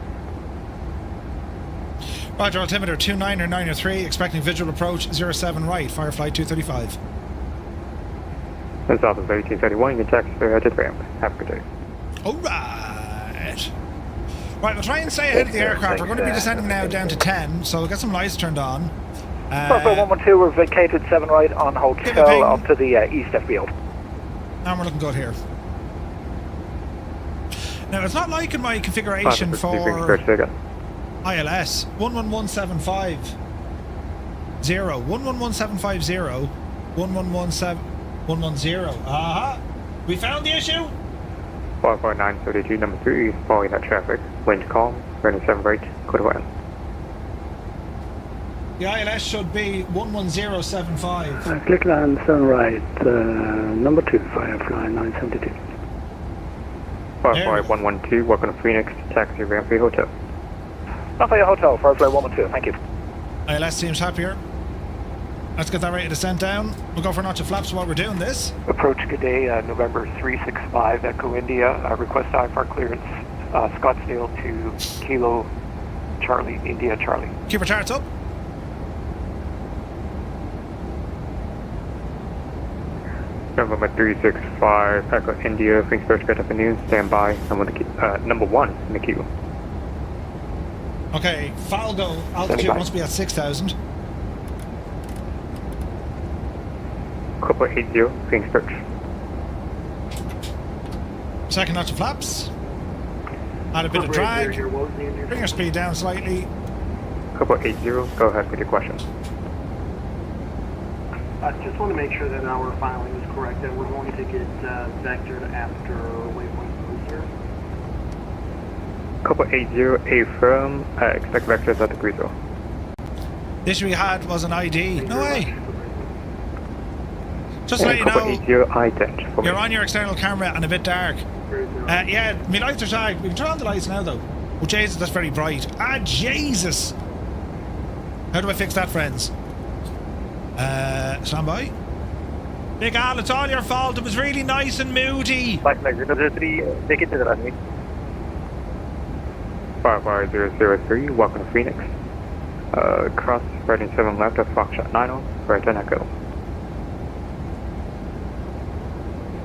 Roger, altimeter 29903, expecting visual approach 07 right, Firefly 235. And south of 1831, you can taxi to the ramp. Have a good day. Alright. Right, we'll try and stay ahead of the aircraft. We're going to be descending now down to 10, so we'll get some lights turned on. Purple 112, we're vacated 7 right on hotel up to the east FBO. And we're looking good here. Now, it's not like in my configuration for ILS. 111750. 111750. 111710. Aha! We found the issue! Firefly 972, number 3, following that traffic. Wind calm, running 7 right, code land. The ILS should be 11075. Click land, 7 right, number 2, Firefly 972. Firefly 112, welcome to Phoenix, taxi Rampage Hotel. Rampage Hotel, Firefly 112, thank you. ILS seems happier. Let's get that rate of descent down. We'll go for a notch of flaps while we're doing this. Approach good day, November 365, Echo India. Request IFR clearance, Scottsdale to Kilo Charlie, India Charlie. Keep our charts up. November 365, Echo India, Phoenix Birch, good afternoon, stand by, number 1 in the queue. Okay, Falgo, altitude must be at 6,000. Coupler 80, Phoenix Birch. Second notch of flaps. Add a bit of drag. Bring your speed down slightly. Couple 80, go ahead with your questions. I just want to make sure that our filing is correct, that we're going to get vectored after waypoint cruiser. Couple 80, affirm, expect vectors at the cruiser. This we had was an ID. No way. Just to let you couple know, 80, ident. you're on your external camera and a bit dark. Yeah, my lights are tagged. We can turn on the lights now though. Oh Jesus, that's very bright. Ah, Jesus. How do I fix that, friends? Stand by. Big Al, it's all your fault. It was really nice and moody. 5503, take it to the runway. 55003, welcome to Phoenix. Cross, heading 7 left at Foxtrot 90, right on Echo.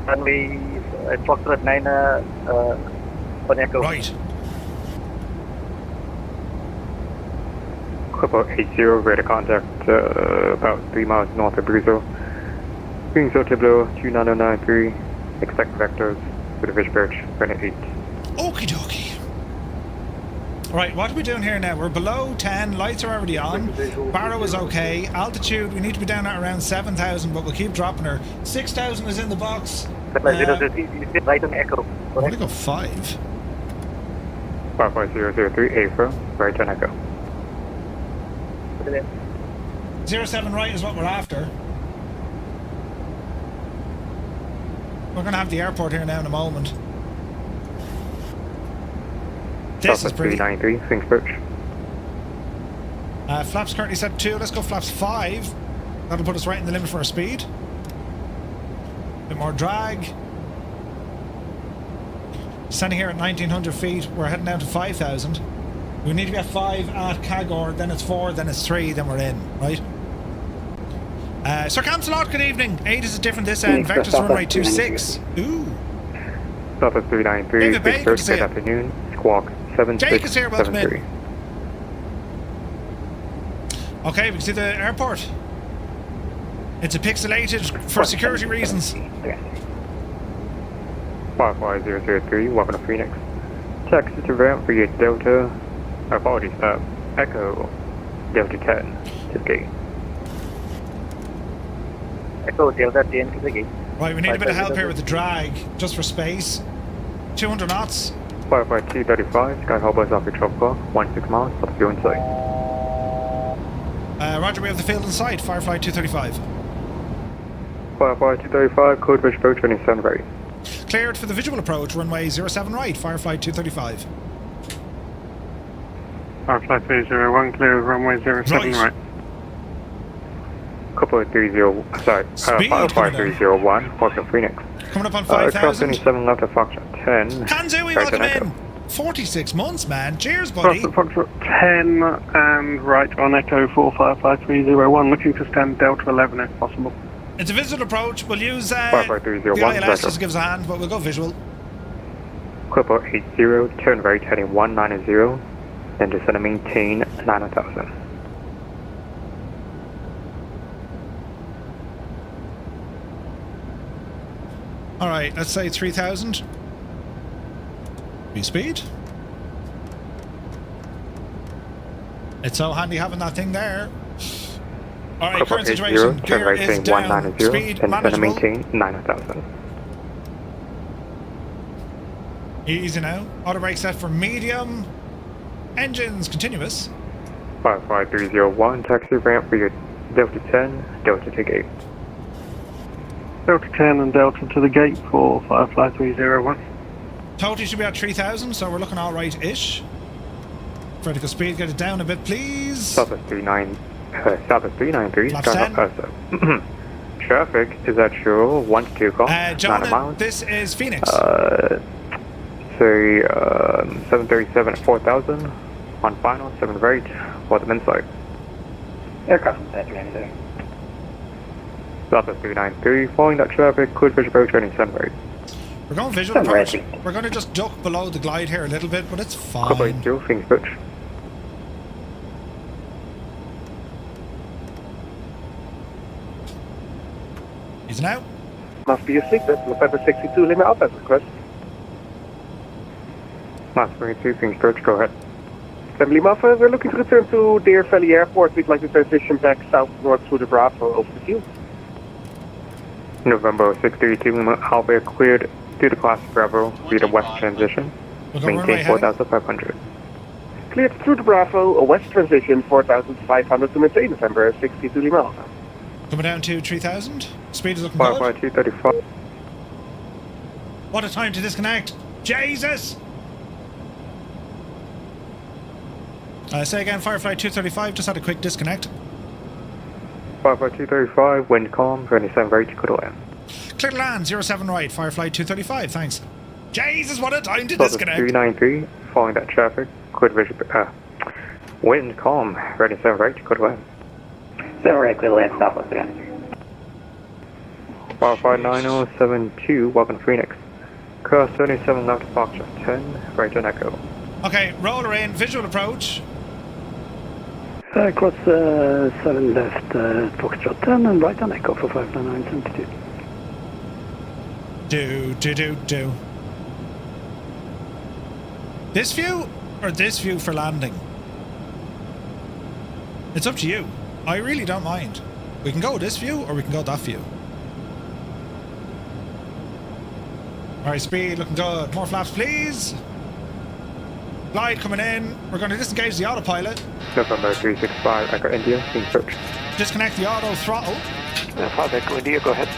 Runway at Foxtrot 9 on Echo. Right. Couple 80, radar contact about 3 miles north of Bruzo. Being so Tableau 29093, expect vectors with a fish birch, running 8. Okie dokie. Right, what are we doing here now? We're below 10, lights are already on. Barrow is okay. Altitude, we need to be down at around 7,000, but we'll keep dropping her. 6,000 is in the box. Right on Echo. I'm going to go 5. 55003, affirm, right on Echo. 07 right is what we're after. We're going to have the airport here now in a moment. This is pretty. 393, Sphinx Birch. Flaps currently set 2. Let's go flaps 5. That'll put us right in the limit for our speed. Bit more drag. Standing here at 1900 feet. We're heading down to 5,000. We need to be at 5 at Kagor, then it's 4, then it's 3, then we're in, right? Sir Campsalot, good evening. 8 is different this end. Vectors runway 26. Ooh. Southwest 393, David Sphinx Bay, Birch, good afternoon. Squawk Jake is here, welcome 7673. in. Okay, we can see the airport. It's a pixelated for security reasons. 55003, welcome to Phoenix. Taxi to ramp for your Delta, apologies, Echo, Delta 10 to the gate. Echo, Delta 10 to the gate. Right, we need a bit of help here with the drag, just for space. 200 knots. 55235, Sky Hall bus off your tropical, 16 miles, up to in sight. Roger, we have the field in sight. Firefly 235. 55235, code fish approach, running 7 right. Cleared for the visual approach, runway 07 right, Firefly 235. Firefly 301, clear runway 07 right. Couple 30, sorry, 55301, welcome to Phoenix. Coming up on 5,000. Cross 27 left at Foxtrot 10. Kanzui, right welcome Echo. in. 46 months, man. Cheers, buddy. Foxtrot 10 and right on Echo 455301, looking to stand Delta 11 if possible. It's a visual approach. We'll use the 55301, ILS just to give us a hand, but we'll go visual. Clipper 80, turn right heading 190, then descend and maintain 9,000. Alright, let's say 3,000. Be speed. It's so handy having that thing there. Alright, current situation. Turn Gear right is heading down. 190, Speed then descend and manageable. maintain 9,000. Easy now. Auto brake set for medium. Engines continuous. 55301, taxi ramp for your Delta 10, Delta to gate. Delta 10 and Delta to the gate for Firefly 301. Total should be at 3,000, so we're looking alright-ish. Vertical speed, get it down a bit, please. Southwest 393, Flaps 10. Traffic is at your 1 to 2 call, 9 John, miles. this is Phoenix. Say 737 at 4,000, on final, 7 right, bottom inside. Aircraft set, there. Southwest 393, following that traffic, code fish approach, running 7 right. We're going visual approach. We're going to just duck below the glide here a little bit, but it's fine. Couple 80, Phoenix Birch. He's now. Must be a secret. November 62, limit up as request. Last 22, King's Bridge, go ahead. 7 Lima Alpha, we're looking to return to Deer Valley Airport. We'd like to transition back south-north through the Bravo. Over to you. November 632, Lima Alpha cleared to the class Bravo via the west transition. Maintain 4,500. Cleared through the Bravo, a west transition, 4,500 to maintain November 62 Lima Alpha. Coming down to 3,000. Speed is looking Firefly good. 235. What a time to disconnect. Jesus! Say again, Firefly 235, just had a quick disconnect. Firefly 235, wind calm, 27 right, clear to land. Clear to land, 07 right, Firefly 235, thanks. Jesus, what a time to Southwest disconnect. 393, following that traffic, clear vision, wind calm, 27 right, clear to land. 7 right, clear to land, southwest again. Firefly 9072, welcome to Phoenix. Cross 77 left, Foxtrot 10, right on Echo. Okay, roller in, visual approach. Cross 7 left, Foxtrot 10 and right on Echo for 59972. Do. This view or this view for landing? It's up to you. I really don't mind. We can go this view or we can go that view. Alright, speed looking good. More flaps, please. Glide coming in. We're going to disengage the autopilot. November 365, Echo India, King's Bridge. Disconnect the auto throttle. 5 Echo India, go ahead.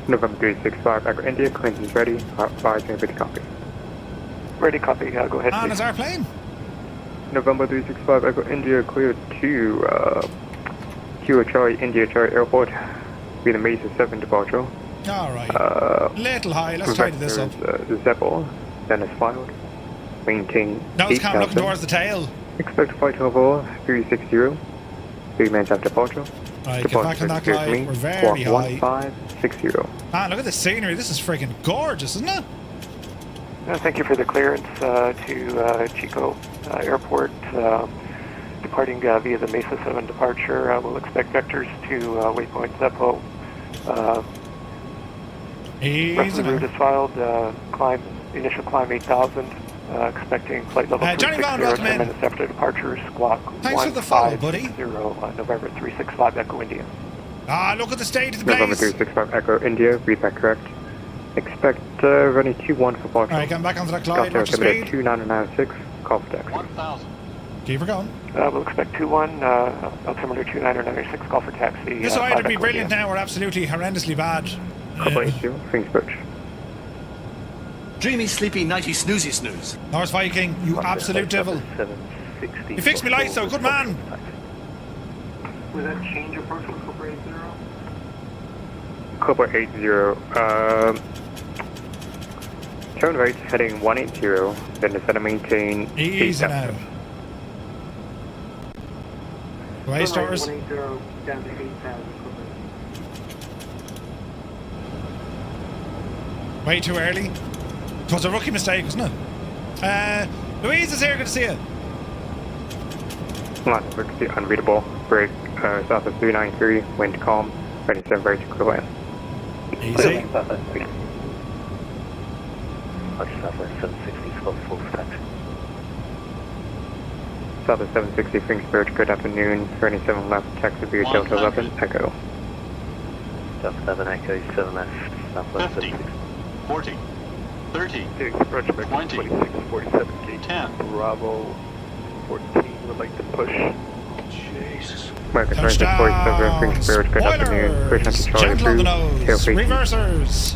November 365, Echo India, Clinton's ready, 5 copy. Ready, copy, go ahead. And is our plane? November 365, Echo India, cleared to Kilo Charlie, India Charlie Airport, via the Mesa 7 departure. Alright. Little high, let's tidy this up. Zeppel, then is filed. Maintain Nose cam looking towards the tail. Expect flight level 360. 3 minutes after departure. Right, get back on that glide. We're very high. 1560. Man, look at the scenery. This is freaking gorgeous, isn't it? Thank you for the clearance to Chico Airport. Departing via the Mesa 7 departure. We'll expect vectors to waypoint Zeppo. Rest of the route is filed. Initial climb 8,000. Expecting flight level 360, 10 minutes after departure, squawk 1560, November 365, Echo India. Look at the state of the base. November 365, Echo India, read that correct. Expect running 21 for departure. Alright, come back onto that glide, watch the speed. 2996, call for taxi. 1,000. Keep her going. We'll expect 21, altimeter 2996, call for taxi. This will either be brilliant now or absolutely horrendously bad. Couple 82, King's Bridge. Dreamy, sleepy, nighty, snoozy, snooze. North Viking, you absolute devil. You fixed me lights though, good man. Was that change approach from Cobra 80? Cobra 80, turn right heading 180, then descend and maintain easy now. Way stars. 180 down to 8,000. Way too early. It was a rookie mistake, wasn't it? Louise is here, good to see you. Last frequency unreadable. Break south of 393, wind calm, ready to right to clear land. Easy. South of 760, Kingsbridge, good afternoon. 37 left, taxi via Delta 11, Echo. Delta 7, Echo, 7 left, southwest 50, 40, 30, 20, 26, 47, 10. Bravo 14 would like to push. Jesus. American 4647, Kingsbridge, good afternoon. Push onto Charlie gentle on the through, nose. tail Reversers.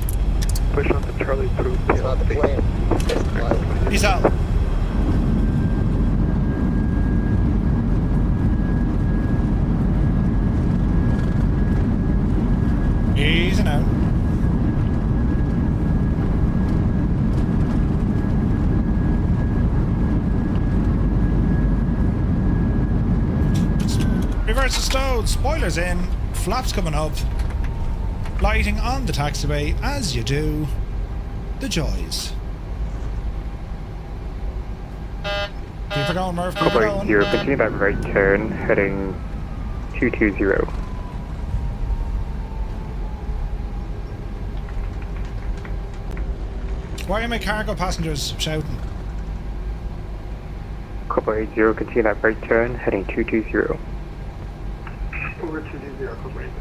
Push onto Charlie through, tail. Peace out. Easy now. Reverse the stowed, spoilers in, flaps coming up, lighting on the taxiway as you do. The joys. Keep it going, Murph. Keep it going. Zero, continue that right turn, heading 220. Why are my cargo passengers shouting? Cobra 80, continue that right turn, heading 220. Over 220, Cobra 80.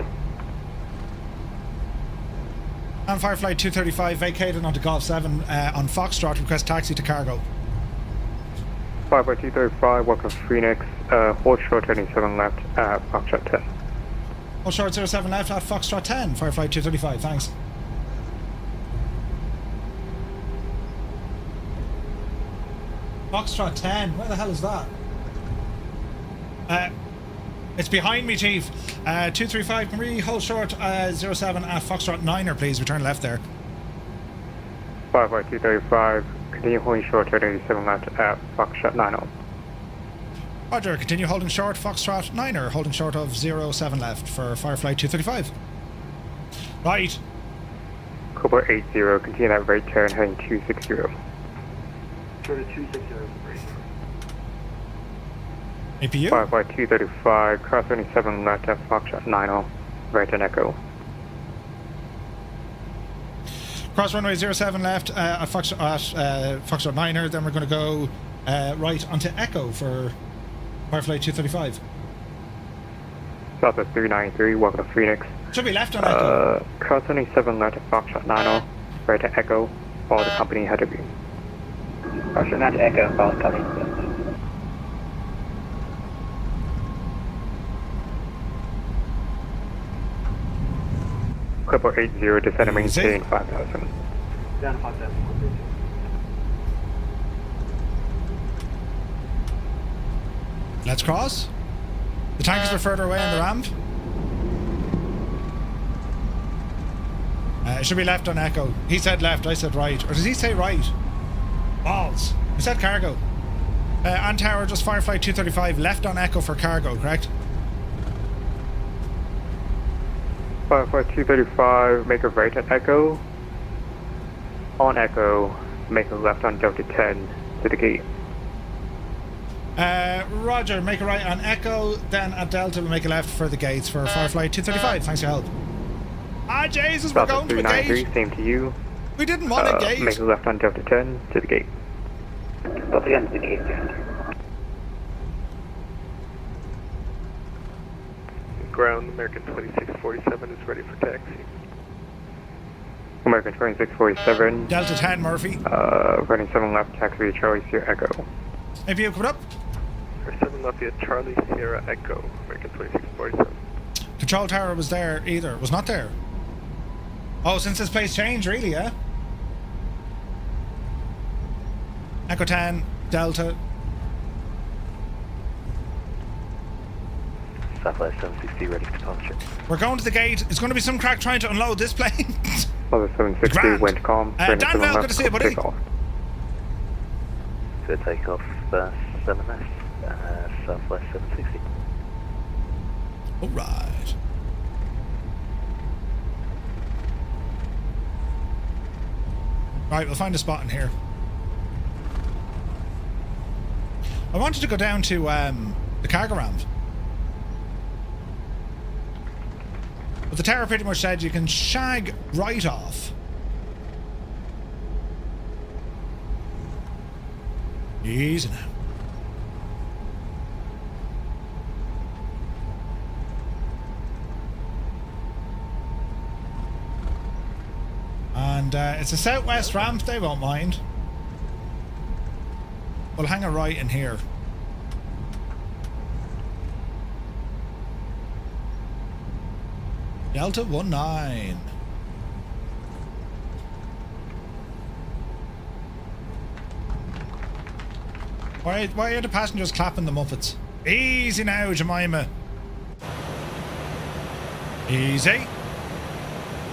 And Firefly 235 vacated onto Golf 7 on Foxtrot, request taxi to cargo. Firefly 235, welcome Phoenix, hold short heading 7 left at Foxtrot 10. Hold short 07 left at Foxtrot 10, Firefly 235, thanks. Foxtrot 10, where the hell is that? It's behind me, Chief. 235, can we hold short 07 at Foxtrot 9er, please? Return left there. Firefly 235, continue holding short heading 7 left at Foxtrot 90. Roger, continue holding short Foxtrot 9er, holding short of 07 left for Firefly 235. Right. Cobra 80, continue that right turn heading 260. Short of 260. APU? Firefly 235, cross 27 left at Foxtrot 90, right and echo. Cross runway 07 left at Foxtrot 9er, then we're going to go right onto Echo for Firefly 235. Southwest 393, welcome to Phoenix. Should be left on Echo. Cross 27 left at Foxtrot 90, right to Echo, follow the company header beam. Cross runway to Echo, follow the company. Clipper 80, descend and maintain 5,000. Down 5,000. Let's cross. The tankers are further away on the ramp. It should be left on Echo. He said left, I said right. Or does he say right? Balls. We said cargo. On tower, just Firefly 235, left on Echo for cargo, correct? Firefly 235, make a right at Echo. On Echo, make a left on Delta 10 to the gate. Roger, make a right on Echo, then at Delta we'll make a left for the gates for Firefly 235. Thanks for your help. Ah, Jesus, we're going to a gate. Same to you. We didn't want a gate. Make a left on Delta 10 to the gate. Delta 10 to the gate. Ground, American 2647 is ready for taxi. American 2647. Delta 10, Murphy. Running 7 left, taxi Charlie Sierra Echo. APU, coming up. 7 left via Charlie Sierra Echo, American 2647. Control tower was there either. Was not there. Oh, since this place changed, really, yeah? Echo 10, Delta. Southwest 760, ready for departure. We're going to the gate. It's going to be some crack trying to unload this plane. Southwest 760, wind calm. Danville, good to see you, buddy. So take off 7 left, Southwest 760. Alright. Right, we'll find a spot in here. I wanted to go down to the cargo ramp. But the tower pretty much said you can shag right off. Easy now. And it's a southwest ramp, they won't mind. We'll hang a right in here. Delta 19. Why are the passengers clapping the Muppets? Easy now, Jemima. Easy.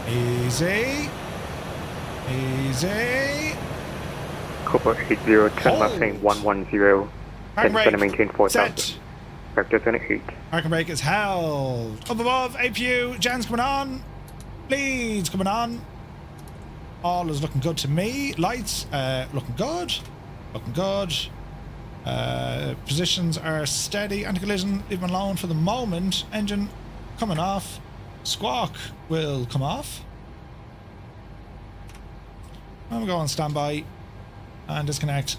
Easy. Easy. Cobra 80, 10 left, saying 110. Then going to maintain 4,000. Vector 8. Parking brake is held. Up above, APU, Jan's coming on. Leads coming on. All is looking good to me. Lights, looking good. Looking good. Positions are steady. Anti-collision, leave them alone for the moment. Engine coming off. Squawk will come off. And we'll go on standby and disconnect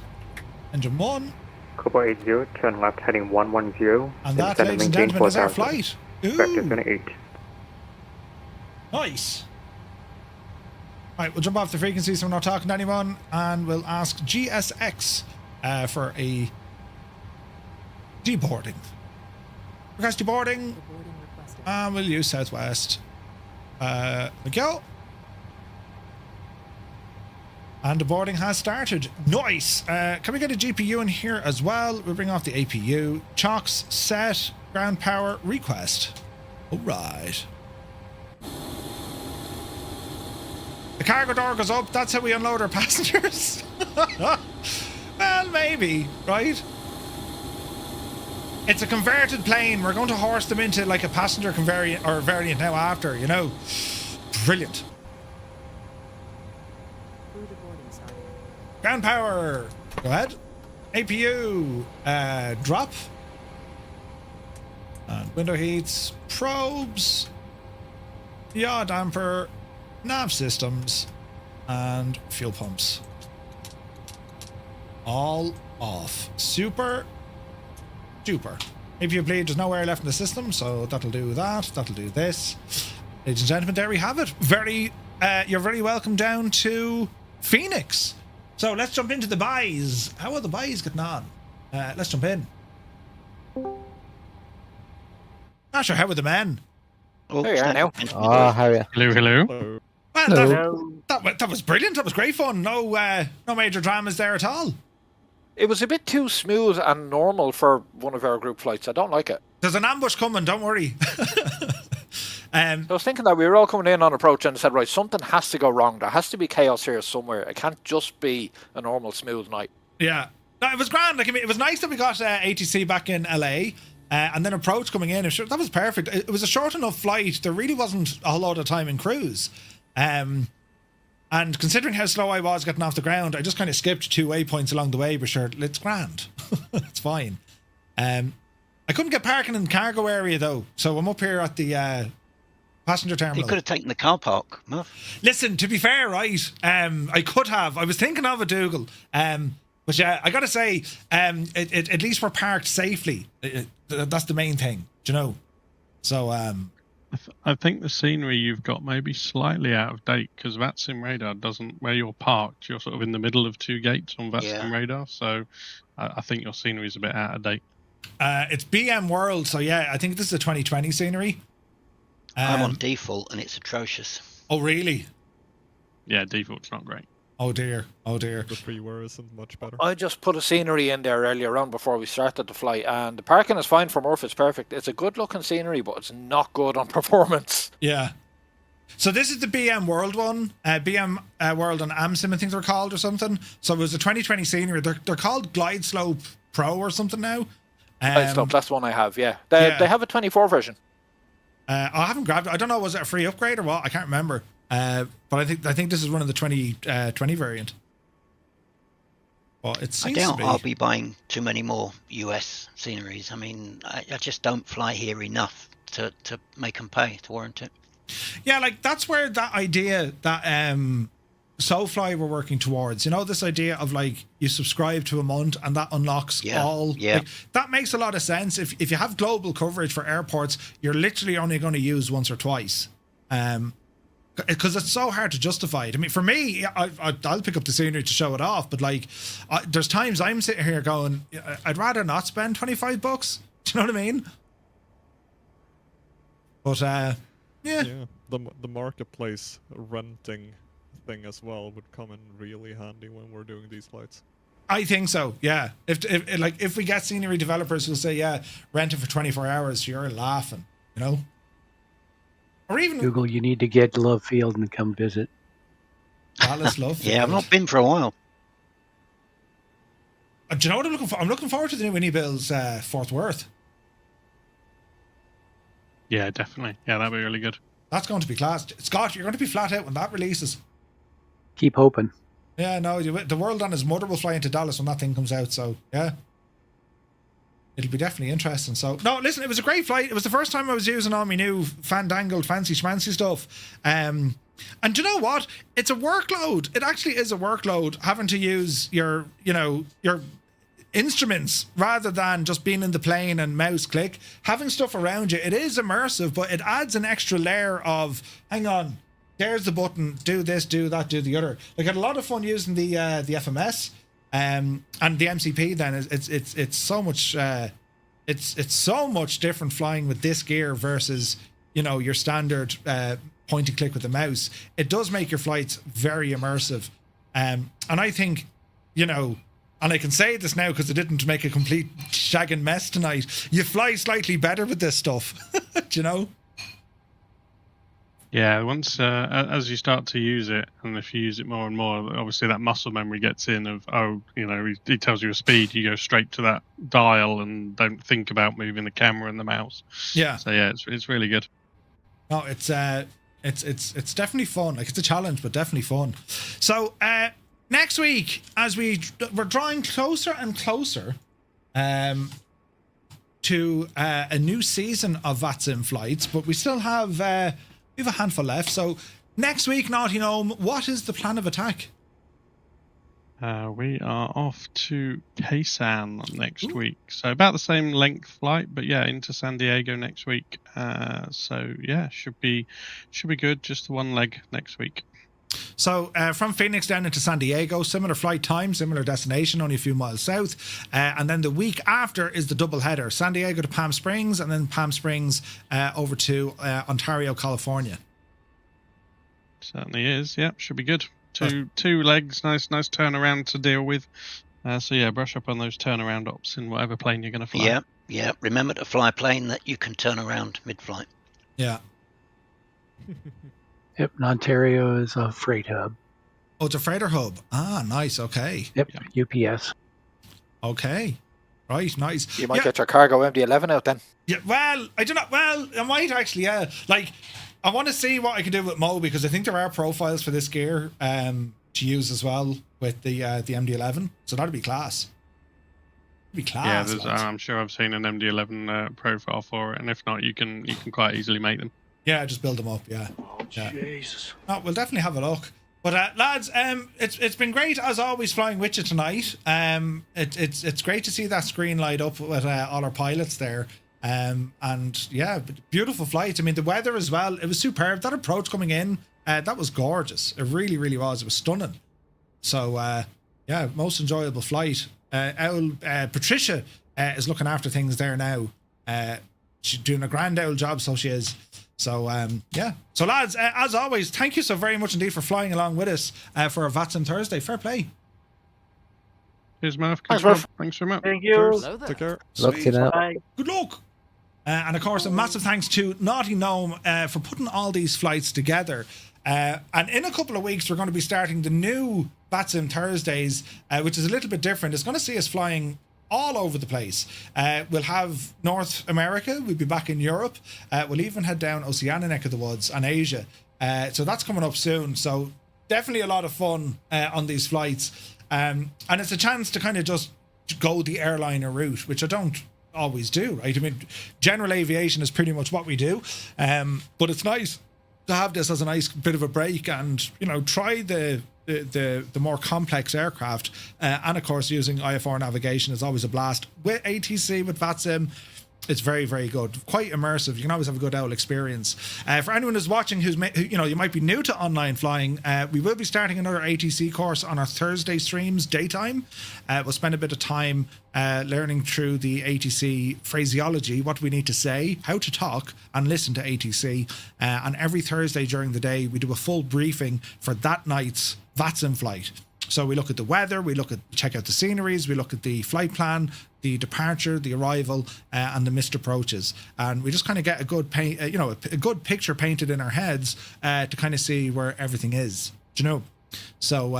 engine 1. Couple 80, turn left heading 110. And that, ladies and gentlemen, is our flight. Vector 8. Nice. Right, we'll jump off the frequency so we're not talking to anyone, and we'll ask GSX for a deboarding. Request deboarding. And we'll use Southwest. There we go. And the boarding has started. Nice. Can we get a GPU in here as well? We'll bring off the APU. Chocks set. Ground power request. All right. The cargo door goes up. That's how we unload our passengers. Well, maybe, right? It's a converted plane. We're going to horse them into like a passenger variant now after, you know. Brilliant. Ground power. Go ahead. APU. Drop. And window heats. Probes. Yaw damper. Nav systems. And fuel pumps. All off. Super. Duper. APU bleed. There's no air left in the system, so that'll do that. That'll do this. Ladies and gentlemen, there we have it. You're very welcome down to Phoenix. So let's jump into the buys. How are the buys getting on? Let's jump in. Not sure, how are the men? Oh, there you are now. Oh, how are you? Hello, hello. Well, that was brilliant. That was great fun. No major dramas there at all. It was a bit too smooth and normal for one of our group flights. I don't like it. There's an ambush coming, don't worry. I was thinking that we were all coming in on approach and said, right, something has to go wrong. There has to be chaos here somewhere. It can't just be a normal smooth night. Yeah. No, it was grand. Like, I mean, it was nice that we got ATC back in LA and then approach coming in. That was perfect. It was a short enough flight. There really wasn't a whole lot of time in cruise. And considering how slow I was getting off the ground, I just kind of skipped 2 waypoints along the way, but sure, it's grand. It's fine. I couldn't get parking in the cargo area, though, so I'm up here at the passenger terminal. You could have taken the car park, Muff. Listen, to be fair, right, I could have. I was thinking of it, Dougal. But yeah, I got to say, at least we're parked safely. That's the main thing, do you know? So, I think the scenery you've got may be slightly out of date because VATSIM radar doesn't, where you're parked, you're sort of in the middle of 2 gates on VATSIM radar. So I think your scenery is a bit out of date. It's BM World, so yeah, I think this is a 2020 scenery. I'm on default and it's atrocious. Oh, really? Yeah, default's not great. Oh dear, oh dear. The freeware isn't much better. I just put a scenery in there earlier on before we started the flight, and the parking is fine for Murph. It's perfect. It's a good looking scenery, but it's not good on performance. Yeah. So this is the BM World one. BM World and AMSIM, I think they're called, or something. So it was a 2020 scenery. They're called Glide Slope Pro or something now. Glide Slope, that's the one I have, yeah. They have a 24 version. I haven't grabbed it. I don't know, was it a free upgrade or what? I can't remember. But I think this is one of the 2020 variant. Well, it seems I doubt to be. I'll be buying too many more US sceneries. I mean, I just don't fly here enough to make them pay, to warrant it. Yeah, like that's where that idea that SoFly were working towards, you know, this idea of like you subscribe to a month and that unlocks all. Yeah. Like, that makes a lot of sense. If you have global coverage for airports, you're literally only going to use once or twice. Because it's so hard to justify it. I mean, for me, I'll pick up the scenery to show it off, but like, there's times I'm sitting here going, I'd rather not spend $25. Do you know what I mean? But yeah. The marketplace renting thing as well would come in really handy when we're doing these flights. I think so. Yeah. If we get scenery developers who'll say, yeah, rent it for 24 hours, you're laughing. You know. Or even Google, you need to get Love Field and come visit. Dallas Love Field. Yeah, I've not been for a while. Do you know what I'm looking for? I'm looking forward to the new Winnie Bill's Fort Worth. Yeah, definitely. Yeah, that'd be really good. That's going to be class. Scott, you're going to be flat out when that releases. Keep hoping. Yeah, no, the world on his mother will fly into Dallas when that thing comes out, so yeah. It'll be definitely interesting. So, no, listen, it was a great flight. It was the first time I was using all my new fandangled fancy schmancy stuff. And do you know what? It's a workload. It actually is a workload having to use your instruments rather than just being in the plane and mouse click. Having stuff around you, it is immersive, but it adds an extra layer of, hang on, there's the button, do this, do that, do the other. Like, I had a lot of fun using the FMS and the MCP. Then it's so much it's so much different flying with this gear versus, you know, your standard point and click with the mouse. It does make your flights very immersive, and I think, you know, and I can say this now because I didn't make a complete shagging mess tonight, you fly slightly better with this stuff. Do you know? Yeah, once as you start to use it, and if you use it more and more, obviously that muscle memory gets in of, oh, you know, he tells you a speed, you go straight to that dial and don't think about moving the camera and the mouse. Yeah. So yeah, it's really good. No, it's definitely fun. Like, it's a challenge, but definitely fun. So next week, as we're drawing closer and closer to a new season of VATSIM flights, but we still have we have a handful left. So next week, Naughty Gnome, what is the plan of attack? We are off to Ksan next week, so about the same length flight, but yeah, into San Diego next week. So yeah, should be good. Just the one leg next week. So from Phoenix down into San Diego, similar flight time, similar destination, only a few miles south. And then the week after is the double header: San Diego to Palm Springs, and then Palm Springs over to Ontario, California. Certainly is. Yeah, should be good. Two legs, nice turnaround to deal with. So yeah, brush up on those turnaround ops in whatever plane you're going to fly. Yeah. Remember to fly a plane that you can turn around mid-flight. Yeah. Yep, and Ontario is a freight hub. Oh, it's a freighter hub. Ah, nice. Okay. Yep, UPS. Okay. Right, nice. You might get your cargo MD-11 out then. Yeah, well, I don't know. Well, I might actually, yeah. Like, I want to see what I can do with Mo, because I think there are profiles for this gear to use as well with the MD-11. So that'd be class. It'd be class. Yeah, I'm sure I've seen an MD-11 profile for it, and if not, you can quite easily make them. Yeah, just build them up. Yeah. Oh, Jesus. Oh, we'll definitely have a look. But lads, it's been great as always flying with you tonight. It's great to see that screen light up with all our pilots there. And yeah, beautiful flight. I mean, the weather as well, it was superb. That approach coming in, that was gorgeous. It really, really was. It was stunning. So yeah, most enjoyable flight. Patricia is looking after things there now. She's doing a grand old job, so she is. So yeah. So lads, as always, thank you so very much indeed for flying along with us for our VATSIM Thursday. Fair play. Cheers, Murph. Thanks, Murph. Thanks very much. Thank you. Take care. Good luck. And of course, a massive thanks to Naughty Gnome for putting all these flights together. And in a couple of weeks, we're going to be starting the new VATSIM Thursdays, which is a little bit different. It's going to see us flying all over the place. We'll have North America, we'll be back in Europe, we'll even head down Oceania neck of the woods and Asia. So that's coming up soon. So definitely a lot of fun on these flights. And it's a chance to kind of just go the airliner route, which I don't always do, right? I mean, general aviation is pretty much what we do. But it's nice to have this as a nice bit of a break and, you know, try the more complex aircraft, and of course using IFR navigation is always a blast. With ATC, with VATSIM, it's very, very good. Quite immersive. You can always have a good owl experience. For anyone who's watching who, you know, you might be new to online flying, we will be starting another ATC course on our Thursday streams, daytime. We'll spend a bit of time learning through the ATC phraseology, what we need to say, how to talk and listen to ATC. And every Thursday during the day, we do a full briefing for that night's VATSIM flight. So we look at the weather, check out the sceneries, we look at the flight plan, the departure, the arrival, and the missed approaches, and we just kind of get a good a good picture painted in our heads to kind of see where everything is. Do you know? So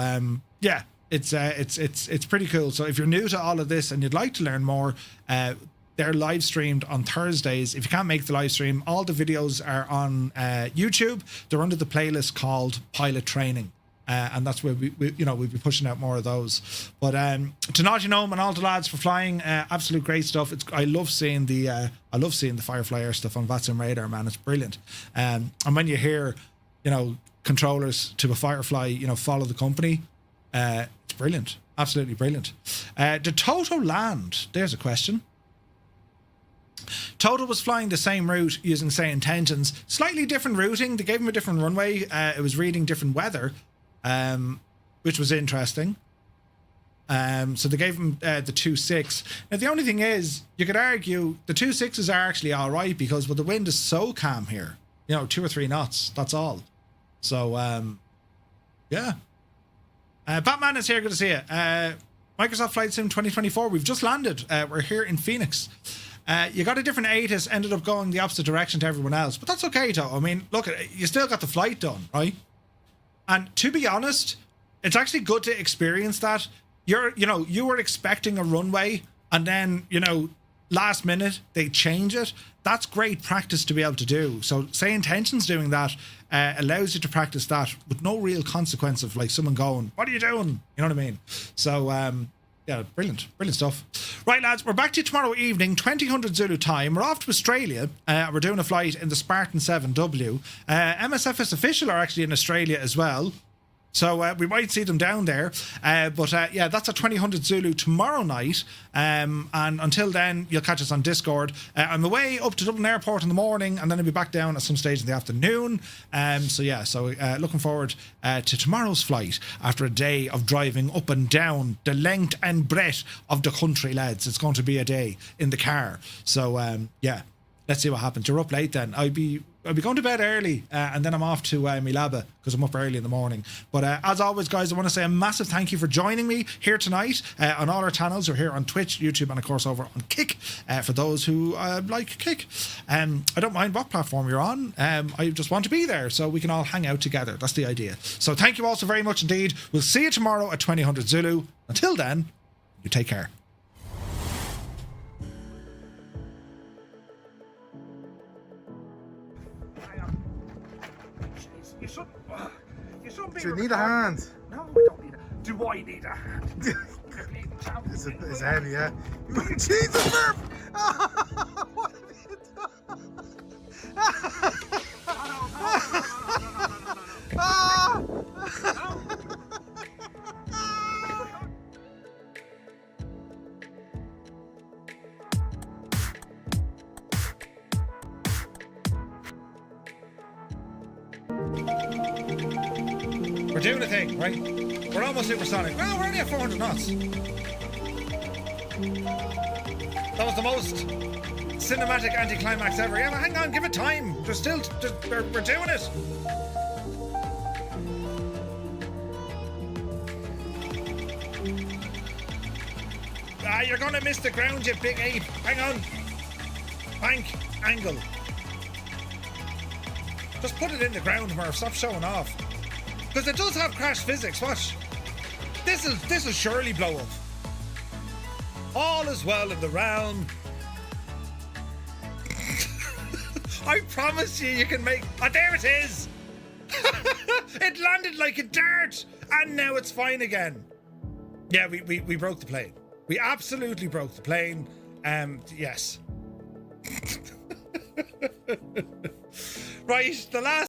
yeah, it's pretty cool. So if you're new to all of this and you'd like to learn more, they're live streamed on Thursdays. If you can't make the live stream, all the videos are on YouTube. They're under the playlist called Pilot Training. And that's where we'll be pushing out more of those. But to Naughty Gnome and all the lads for flying, absolute great stuff. I love seeing the Firefly Air stuff on VATSIM radar, man. It's brilliant. And when you hear, you know, controllers to a Firefly, you know, follow the company, it's brilliant. Absolutely brilliant. Did Toto land? There's a question. Toto was flying the same route using same intentions. Slightly different routing. They gave him a different runway. It was reading different weather, which was interesting. So they gave him the 2.6. Now, the only thing is, you could argue the 2.6s are actually all right because the wind is so calm here. 2 or 3 knots. That's all. So, yeah. Batman is here. Good to see you. Microsoft Flight Sim 2024. We've just landed. We're here in Phoenix. You got a different ATIS, ended up going the opposite direction to everyone else. But that's okay, though. I mean, look, you still got the flight done, right? And to be honest, it's actually good to experience that. You were expecting a runway and then, last minute they change it. That's great practice to be able to do. So say intentions doing that allows you to practice that with no real consequence of like someone going, what are you doing? You know what I mean? So, yeah, brilliant stuff. Right, lads, we're back to you tomorrow evening, 2000 Zulu time. We're off to Australia. We're doing a flight in the Spartan 7W. MSFS Official are actually in Australia as well. So we might see them down there. But yeah, that's at 2000 Zulu tomorrow night. And until then, you'll catch us on Discord. I'm away up to Dublin Airport in the morning, and then I'll be back down at some stage in the afternoon. So yeah, looking forward to tomorrow's flight after a day of driving up and down the length and breadth of the country, lads. It's going to be a day in the car. So yeah, let's see what happens. You're up late then. I'll be going to bed early, and then I'm off to Milaba because I'm up early in the morning. But as always, guys, I want to say a massive thank you for joining me here tonight on all our channels. We're here on Twitch, YouTube, and of course over on Kick for those who like Kick. I don't mind what platform you're on. I just want to be there so we can all hang out together. That's the idea. So thank you all so very much indeed. We'll see you tomorrow at 2000 Zulu. Until then, you take care. Do you need a hand? No, we don't need a hand. Do I need a hand? It's heavy, yeah. Jesus, Murph! What have you We're doing a thing, right? We're almost supersonic. Well, we're only at 400 knots. That was the most cinematic anticlimax ever. Yeah, but hang on, give it time. We're doing it. You're gonna miss the ground, you big ape. Hang on. Bank angle. Just put it in the ground, Murph. Stop showing off. Because it does have crash physics. Watch. This will surely blow up. All is well in the realm. I promise you can make... Oh, there it is. It landed like a dart. And now it's fine again. Yeah, we broke the plane. We absolutely broke the plane. Yes. Right, the last...